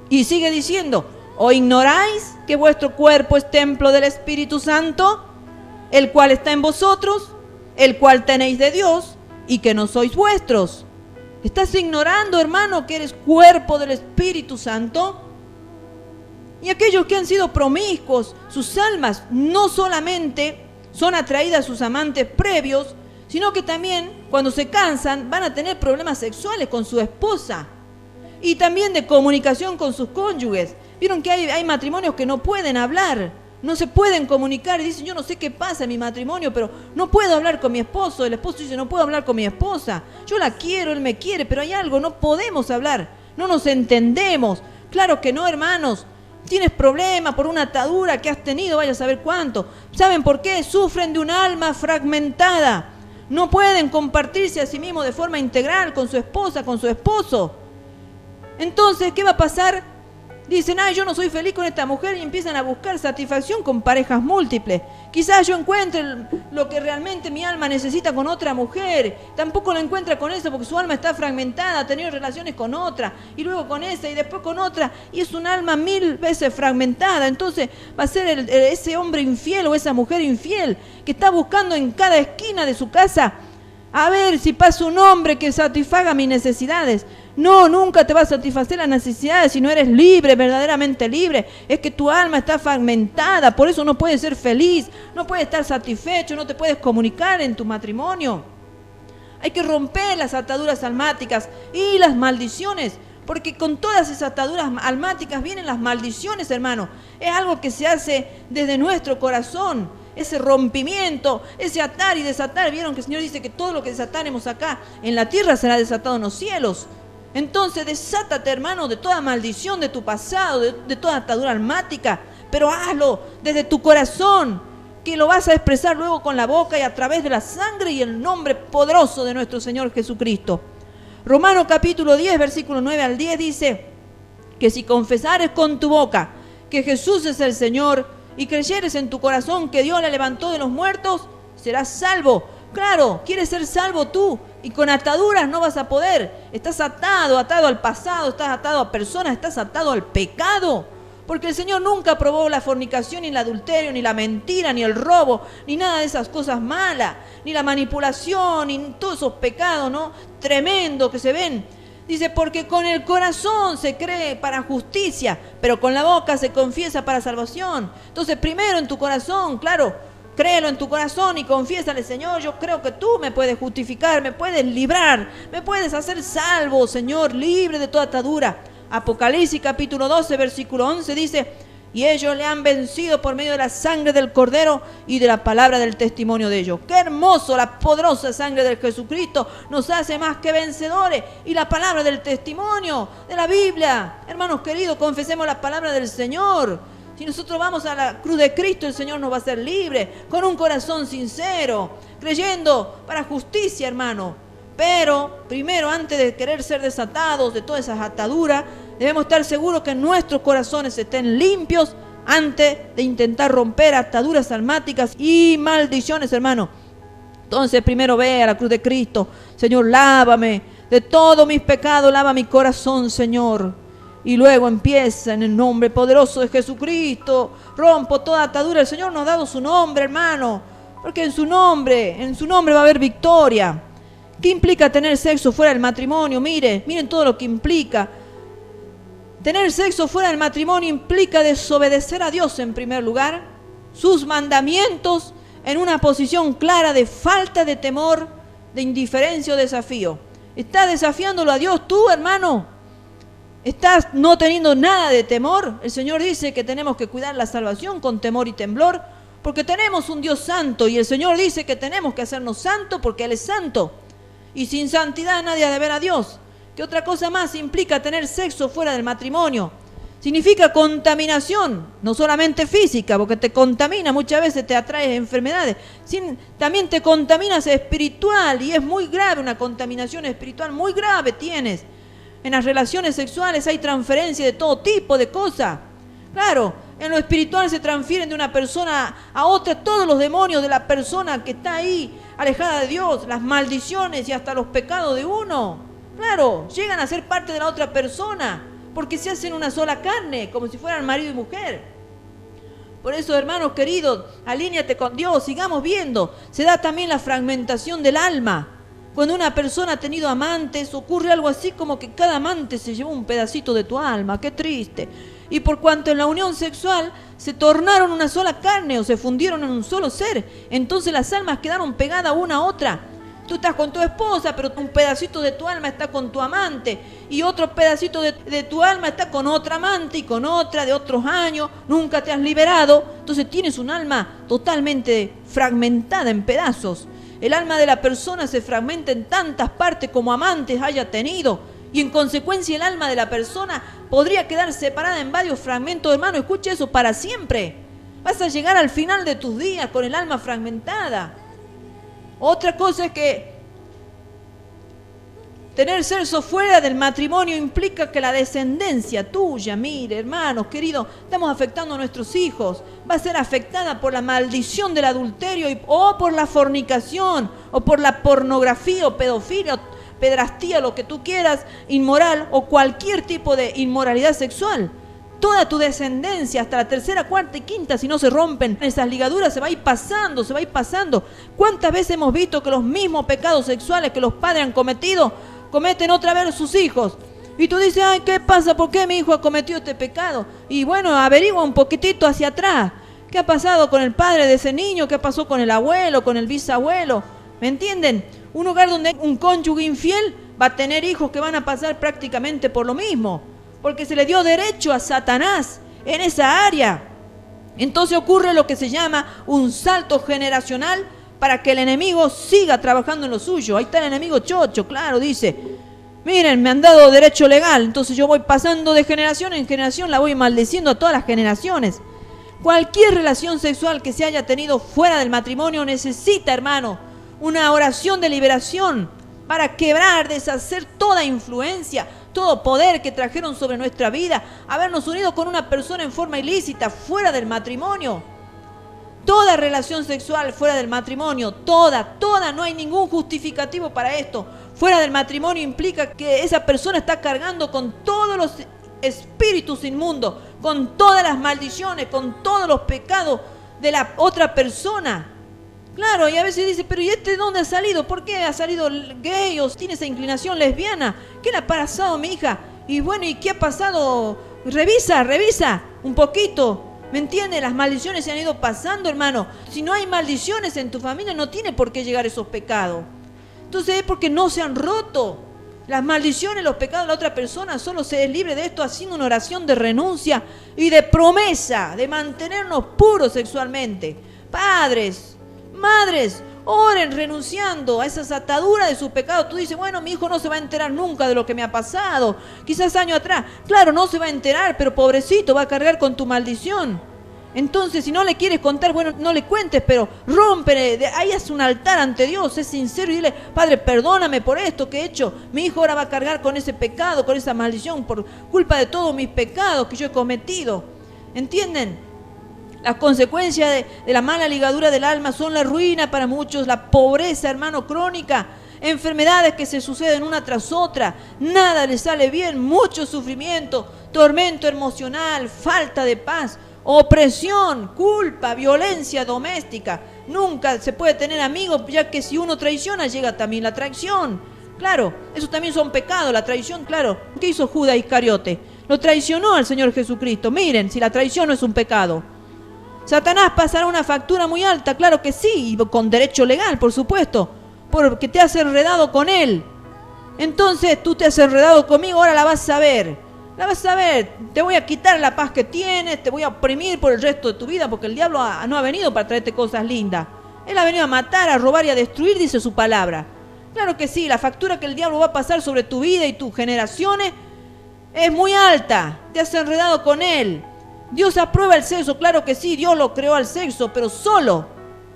Y sigue diciendo: ¿o ignoráis que vuestro cuerpo es templo del Espíritu Santo, el cual está en vosotros, el cual tenéis de Dios, y que no sois vuestros? ¿Estás ignorando, hermano, que eres cuerpo del Espíritu Santo? Y aquellos que han sido promiscuos, sus almas no solamente son atraídas a sus amantes previos, sino que también cuando se cansan van a tener problemas sexuales con su esposa y también de comunicación con sus cónyuges. Vieron que hay matrimonios que no pueden hablar, no se pueden comunicar y dicen: yo no sé qué pasa en mi matrimonio, pero no puedo hablar con mi esposo. El esposo dice: no puedo hablar con mi esposa, yo la quiero, él me quiere, pero hay algo, no podemos hablar, no nos entendemos. Claro que no, hermanos. Tienes problemas por una atadura que has tenido, vaya a saber cuánto. ¿Saben por qué? Sufren de un alma fragmentada. No pueden compartirse a sí mismos de forma integral con su esposa, con su esposo. Entonces, ¿qué va a pasar? Dicen: yo no soy feliz con esta mujer, y empiezan a buscar satisfacción con parejas múltiples. Quizás yo encuentre lo que realmente mi alma necesita con otra mujer. Tampoco lo encuentra con esa porque su alma está fragmentada, ha tenido relaciones con otra, y luego con esa, y después con otra, y es un alma 1000 veces fragmentada. Entonces va a ser ese hombre infiel o esa mujer infiel que está buscando en cada esquina de su casa a ver si pasa un hombre que satisfaga mis necesidades. No, nunca te va a satisfacer las necesidades si no eres libre, verdaderamente libre. Es que tu alma está fragmentada, por eso no puedes ser feliz, no puedes estar satisfecho, no te puedes comunicar en tu matrimonio. Hay que romper las ataduras almáticas y las maldiciones, porque con todas esas ataduras almáticas vienen las maldiciones, hermano. Es algo que se hace desde nuestro corazón. Ese rompimiento, ese atar y desatar. Vieron que el Señor dice que todo lo que desataremos acá en la tierra será desatado en los cielos. Entonces desátate, hermano, de toda maldición de tu pasado, de toda atadura almática, pero hazlo desde tu corazón, que lo vas a expresar luego con la boca y a través de la sangre y el nombre poderoso de nuestro Señor Jesucristo. Romanos capítulo 10, versículo 9 al 10 dice que si confesares con tu boca que Jesús es el Señor y creyeres en tu corazón que Dios le levantó de los muertos, serás salvo. Claro, quieres ser salvo tú, y con ataduras no vas a poder. Estás atado al pasado, estás atado a personas, estás atado al pecado. Porque el Señor nunca aprobó la fornicación, ni el adulterio, ni la mentira, ni el robo, ni nada de esas cosas malas, ni la manipulación, ni todos esos pecados, ¿no?, tremendos que se ven. Dice: porque con el corazón se cree para justicia, pero con la boca se confiesa para salvación. Entonces, primero en tu corazón, claro, créelo en tu corazón y confiésale: Señor, yo creo que tú me puedes justificar, me puedes librar, me puedes hacer salvo, Señor, libre de toda atadura. Apocalipsis capítulo 12, versículo 11 dice: y ellos le han vencido por medio de la sangre del Cordero y de la palabra del testimonio de ellos. ¡Qué hermoso! La poderosa sangre de Jesucristo nos hace más que vencedores. Y la palabra del testimonio de la Biblia. Hermanos queridos, confesemos la palabra del Señor. Si nosotros vamos a la cruz de Cristo, el Señor nos va a hacer libre, con un corazón sincero, creyendo para justicia, hermano. Pero primero, antes de querer ser desatados de todas esas ataduras, debemos estar seguros que nuestros corazones estén limpios antes de intentar romper ataduras almáticas y maldiciones, hermano. Entonces primero ve a la cruz de Cristo: Señor, lávame de todos mis pecados, lava mi corazón, Señor. Y luego empieza en el nombre poderoso de Jesucristo. Rompo toda atadura. El Señor nos ha dado su nombre, hermano, porque en su nombre va a haber victoria. ¿Qué implica tener sexo fuera del matrimonio? Miren todo lo que implica. Tener sexo fuera del matrimonio implica desobedecer a Dios en primer lugar, sus mandamientos, en una posición clara de falta de temor, de indiferencia o desafío. ¿Estás desafiándolo a Dios tú, hermano? ¿Estás no teniendo nada de temor? El Señor dice que tenemos que cuidar la salvación con temor y temblor, porque tenemos un Dios santo, y el Señor dice que tenemos que hacernos santos porque Él es santo. Y sin santidad nadie ha de ver a Dios. ¿Qué otra cosa más implica tener sexo fuera del matrimonio? Significa contaminación, no solamente física, porque te contamina, muchas veces te atrae enfermedades, también te contaminas espiritual, y es muy grave, una contaminación espiritual muy grave tienes. En las relaciones sexuales hay transferencia de todo tipo de cosas. Claro, en lo espiritual se transfieren de una persona a otra todos los demonios de la persona que está ahí, alejada de Dios, las maldiciones y hasta los pecados de uno. Claro, llegan a ser parte de la otra persona, porque se hacen una sola carne, como si fueran marido y mujer. Por eso, hermanos queridos, alíñate con Dios, sigamos viendo. Se da también la fragmentación del alma. Cuando una persona ha tenido amantes, ocurre algo así como que cada amante se llevó un pedacito de tu alma. ¡Qué triste! Y por cuanto en la unión sexual se tornaron una sola carne o se fundieron en un solo ser, entonces las almas quedaron pegadas una a otra. Tú estás con tu esposa, pero un pedacito de tu alma está con tu amante, y otro pedacito de tu alma está con otra amante y con otra de otros años, nunca te has liberado, entonces tienes un alma totalmente fragmentada en pedazos. El alma de la persona se fragmenta en tantas partes como amantes haya tenido, y en consecuencia el alma de la persona podría quedar separada en varios fragmentos. Hermano, escuche eso, para siempre. Vas a llegar al final de tus días con el alma fragmentada. Otra cosa es que tener sexo fuera del matrimonio implica que la descendencia tuya, mire, hermanos, queridos, estamos afectando a nuestros hijos, va a ser afectada por la maldición del adulterio o por la fornicación, o por la pornografía o pedofilia, o pedrastía, lo que tú quieras, inmoral, o cualquier tipo de inmoralidad sexual. Toda tu descendencia, hasta la tercera, cuarta y quinta, si no se rompen esas ligaduras, se va a ir pasando, se va a ir pasando. ¿Cuántas veces hemos visto que los mismos pecados sexuales que los padres han cometido, cometen otra vez sus hijos? Y tú dices, ay, ¿qué pasa? ¿Por qué mi hijo ha cometido este pecado? Y bueno, averigua un poquitito hacia atrás. ¿Qué ha pasado con el padre de ese niño? ¿Qué pasó con el abuelo, con el bisabuelo? ¿Me entienden? Un hogar donde hay un cónyuge infiel va a tener hijos que van a pasar prácticamente por lo mismo, porque se le dio derecho a Satanás en esa área. Entonces ocurre lo que se llama un salto generacional para que el enemigo siga trabajando en lo suyo. Ahí está el enemigo chocho, claro, dice, miren, me han dado derecho legal, entonces yo voy pasando de generación en generación, la voy maldiciendo a todas las generaciones. Cualquier relación sexual que se haya tenido fuera del matrimonio necesita, hermano, una oración de liberación para quebrar, deshacer toda influencia, todo poder que trajeron sobre nuestra vida, habernos unido con una persona en forma ilícita, fuera del matrimonio. Toda relación sexual fuera del matrimonio, toda, no hay ningún justificativo para esto. Fuera del matrimonio implica que esa persona está cargando con todos los espíritus inmundos, con todas las maldiciones, con todos los pecados de la otra persona. Claro, y a veces dice, pero ¿y este de dónde ha salido? ¿Por qué ha salido gay o tiene esa inclinación lesbiana? ¿Qué le ha pasado a mi hija? Y bueno, ¿y qué ha pasado? Revisa un poquito. ¿Me entiendes? Las maldiciones se han ido pasando, hermano. Si no hay maldiciones en tu familia, no tiene por qué llegar esos pecados. Entonces es porque no se han roto. Las maldiciones, los pecados de la otra persona, solo se es libre de esto haciendo una oración de renuncia y de promesa de mantenernos puros sexualmente. Padres, madres, oren renunciando a esas ataduras de sus pecados. Tú dices, bueno, mi hijo no se va a enterar nunca de lo que me ha pasado. Quizás años atrás. Claro, no se va a enterar, pero pobrecito, va a cargar con tu maldición. Entonces, si no le quieres contar, bueno, no le cuentes, pero rómpele, ahí haz un altar ante Dios, es sincero y dile, Padre, perdóname por esto que he hecho. Mi hijo ahora va a cargar con ese pecado, con esa maldición, por culpa de todos mis pecados que yo he cometido. ¿Entienden? Las consecuencias de la mala ligadura del alma son la ruina para muchos, la pobreza, hermano, crónica, enfermedades que se suceden una tras otra, nada les sale bien, mucho sufrimiento, tormento emocional, falta de paz, opresión, culpa, violencia doméstica. Nunca se puede tener amigos, ya que si uno traiciona llega también la traición. Claro, esos también son pecados, la traición, claro. ¿Qué hizo Judas Iscariote? Lo traicionó al Señor Jesucristo. Miren, si la traición no es un pecado. Satanás pasará una factura muy alta, claro que sí, y con derecho legal, por supuesto, porque te has enredado con él. Entonces tú te has enredado conmigo, ahora la vas a ver. La vas a ver, te voy a quitar la paz que tienes, te voy a oprimir por el resto de tu vida, porque el diablo no ha venido para traerte cosas lindas. Él ha venido a matar, a robar y a destruir, dice su palabra. Claro que sí, la factura que el diablo va a pasar sobre tu vida y tus generaciones es muy alta, te has enredado con él. Dios aprueba el sexo, claro que sí, Dios lo creó al sexo, pero solo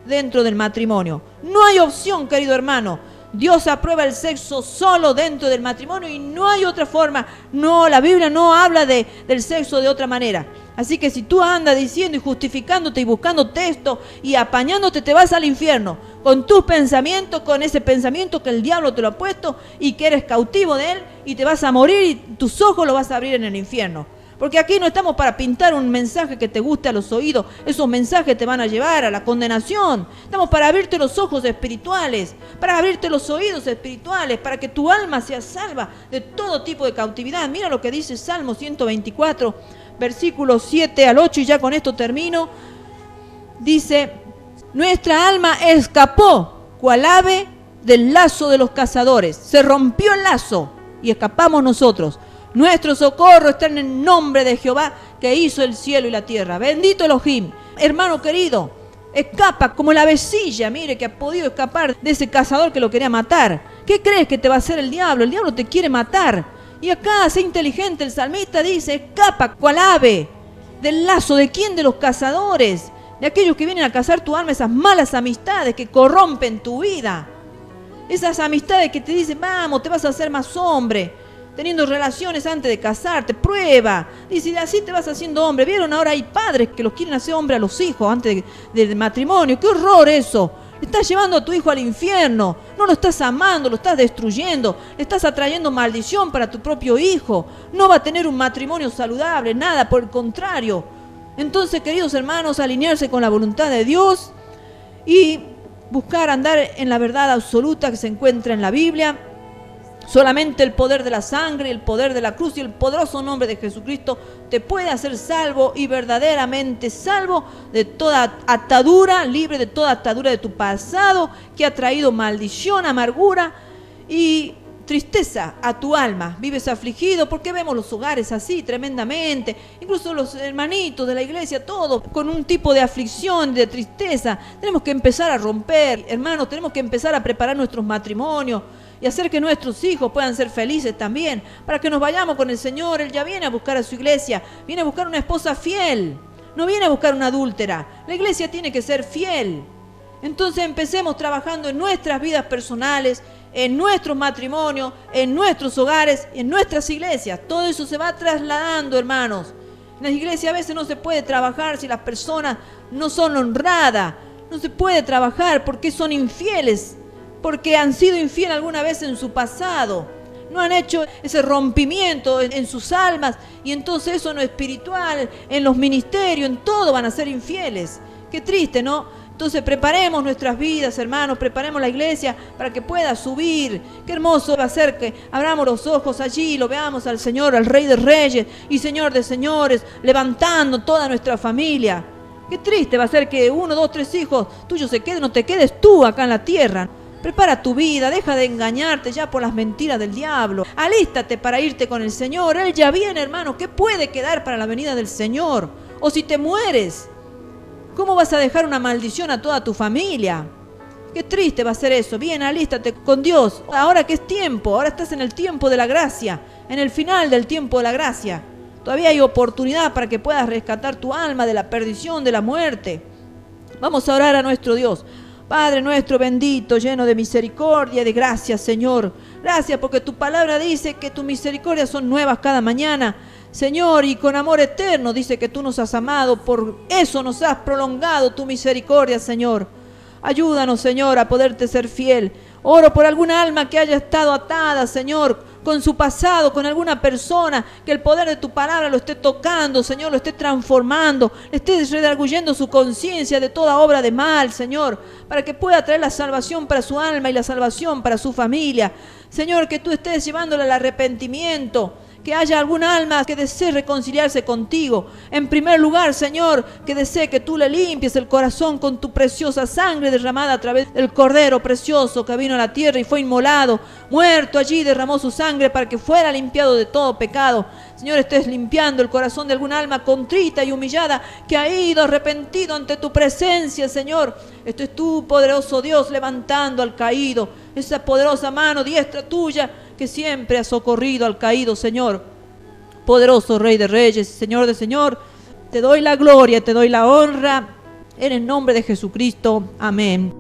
dentro del matrimonio. No hay opción, querido hermano. Dios aprueba el sexo solo dentro del matrimonio y no hay otra forma. No, la Biblia no habla del sexo de otra manera. Así que si tú andas diciendo y justificándote y buscando texto y apañándote, te vas al infierno. Con tus pensamientos, con ese pensamiento que el diablo te lo ha puesto y que eres cautivo de él y te vas a morir y tus ojos los vas a abrir en el infierno. Porque aquí no estamos para pintar un mensaje que te guste a los oídos. Esos mensajes te van a llevar a la condenación. Estamos para abrirte los ojos espirituales, para abrirte los oídos espirituales, para que tu alma sea salva de todo tipo de cautividad. Mira lo que dice Salmo 124, versículos 7 al 8, y ya con esto termino. Dice, nuestra alma escapó cual ave del lazo de los cazadores. Se rompió el lazo y escapamos nosotros. Nuestro socorro está en el nombre de Jehová que hizo el cielo y la tierra. Bendito Elohim. Hermano querido, escapa como la avecilla, mire, que ha podido escapar de ese cazador que lo quería matar. ¿Qué crees que te va a hacer el diablo? El diablo te quiere matar. Y acá, sé inteligente, el salmista dice, escapa cual ave del lazo. ¿De quién? De los cazadores, de aquellos que vienen a cazar tu alma, esas malas amistades que corrompen tu vida. Esas amistades que te dicen, vamos, te vas a hacer más hombre, teniendo relaciones antes de casarte, prueba. Dice, así te vas haciendo hombre. ¿Vieron? Ahora hay padres que los quieren hacer hombre a los hijos antes del matrimonio. ¡Qué horror eso! Estás llevando a tu hijo al infierno. No lo estás amando, lo estás destruyendo. Estás atrayendo maldición para tu propio hijo. No va a tener un matrimonio saludable, nada, por el contrario. Entonces, queridos hermanos, alinearse con la voluntad de Dios y buscar andar en la verdad absoluta que se encuentra en la Biblia. Solamente el poder de la sangre, el poder de la cruz y el poderoso nombre de Jesucristo te puede hacer salvo y verdaderamente salvo de toda atadura, libre de toda atadura de tu pasado que ha traído maldición, amargura y tristeza a tu alma. Vives afligido porque vemos los hogares así tremendamente, incluso los hermanitos de la iglesia, todos con un tipo de aflicción, de tristeza. Tenemos que empezar a romper, hermanos, tenemos que empezar a preparar nuestros matrimonios y hacer que nuestros hijos puedan ser felices también, para que nos vayamos con el Señor. Él ya viene a buscar a su iglesia, viene a buscar una esposa fiel, no viene a buscar una adúltera. La iglesia tiene que ser fiel. Entonces empecemos trabajando en nuestras vidas personales, en nuestros matrimonios, en nuestros hogares, en nuestras iglesias. Todo eso se va trasladando, hermanos. En las iglesias a veces no se puede trabajar si las personas no son honradas. No se puede trabajar porque son infieles, porque han sido infieles alguna vez en su pasado. No han hecho ese rompimiento en sus almas, y entonces eso en lo espiritual, en los ministerios, en todo van a ser infieles. Qué triste, ¿no? Entonces preparemos nuestras vidas, hermanos, preparemos la iglesia para que pueda subir. Qué hermoso va a ser que abramos los ojos allí, lo veamos al Señor, al Rey de Reyes y Señor de Señores, levantando toda nuestra familia. Qué triste va a ser que 1, 2, 3 hijos tuyos se queden, no te quedes tú acá en la tierra. Prepara tu vida, deja de engañarte ya por las mentiras del diablo. Alístate para irte con el Señor. Él ya viene, hermano. ¿Qué puede quedar para la venida del Señor? O si te mueres, ¿cómo vas a dejar una maldición a toda tu familia? Qué triste va a ser eso. Bien, alístate con Dios. Ahora que es tiempo, ahora estás en el tiempo de la gracia, en el final del tiempo de la gracia. Todavía hay oportunidad para que puedas rescatar tu alma de la perdición, de la muerte. Vamos a orar a nuestro Dios. Padre nuestro bendito, lleno de misericordia y de gracia, Señor. Gracias porque tu palabra dice que tus misericordias son nuevas cada mañana. Señor, y con amor eterno dice que tú nos has amado. Por eso nos has prolongado tu misericordia, Señor. Ayúdanos, Señor, a poderte ser fiel. Oro por alguna alma que haya estado atada, Señor, con su pasado, con alguna persona, que el poder de tu palabra lo esté tocando, Señor, lo esté transformando, le esté redarguyendo su conciencia de toda obra de mal, Señor, para que pueda traer la salvación para su alma y la salvación para su familia. Señor, que tú estés llevándole al arrepentimiento, que haya alguna alma que desee reconciliarse contigo. En primer lugar, Señor, que desee que tú le limpies el corazón con tu preciosa sangre derramada a través del Cordero precioso que vino a la tierra y fue inmolado, muerto allí, derramó su sangre para que fuera limpiado de todo pecado. Señor, estés limpiando el corazón de alguna alma contrita y humillada que ha ido arrepentido ante tu presencia, Señor. Esto es tú, poderoso Dios, levantando al caído, esa poderosa mano diestra tuya que siempre ha socorrido al caído, Señor. poderoso Rey de Reyes, Señor de Señor, te doy la gloria, te doy la honra, en el nombre de Jesucristo. Amén.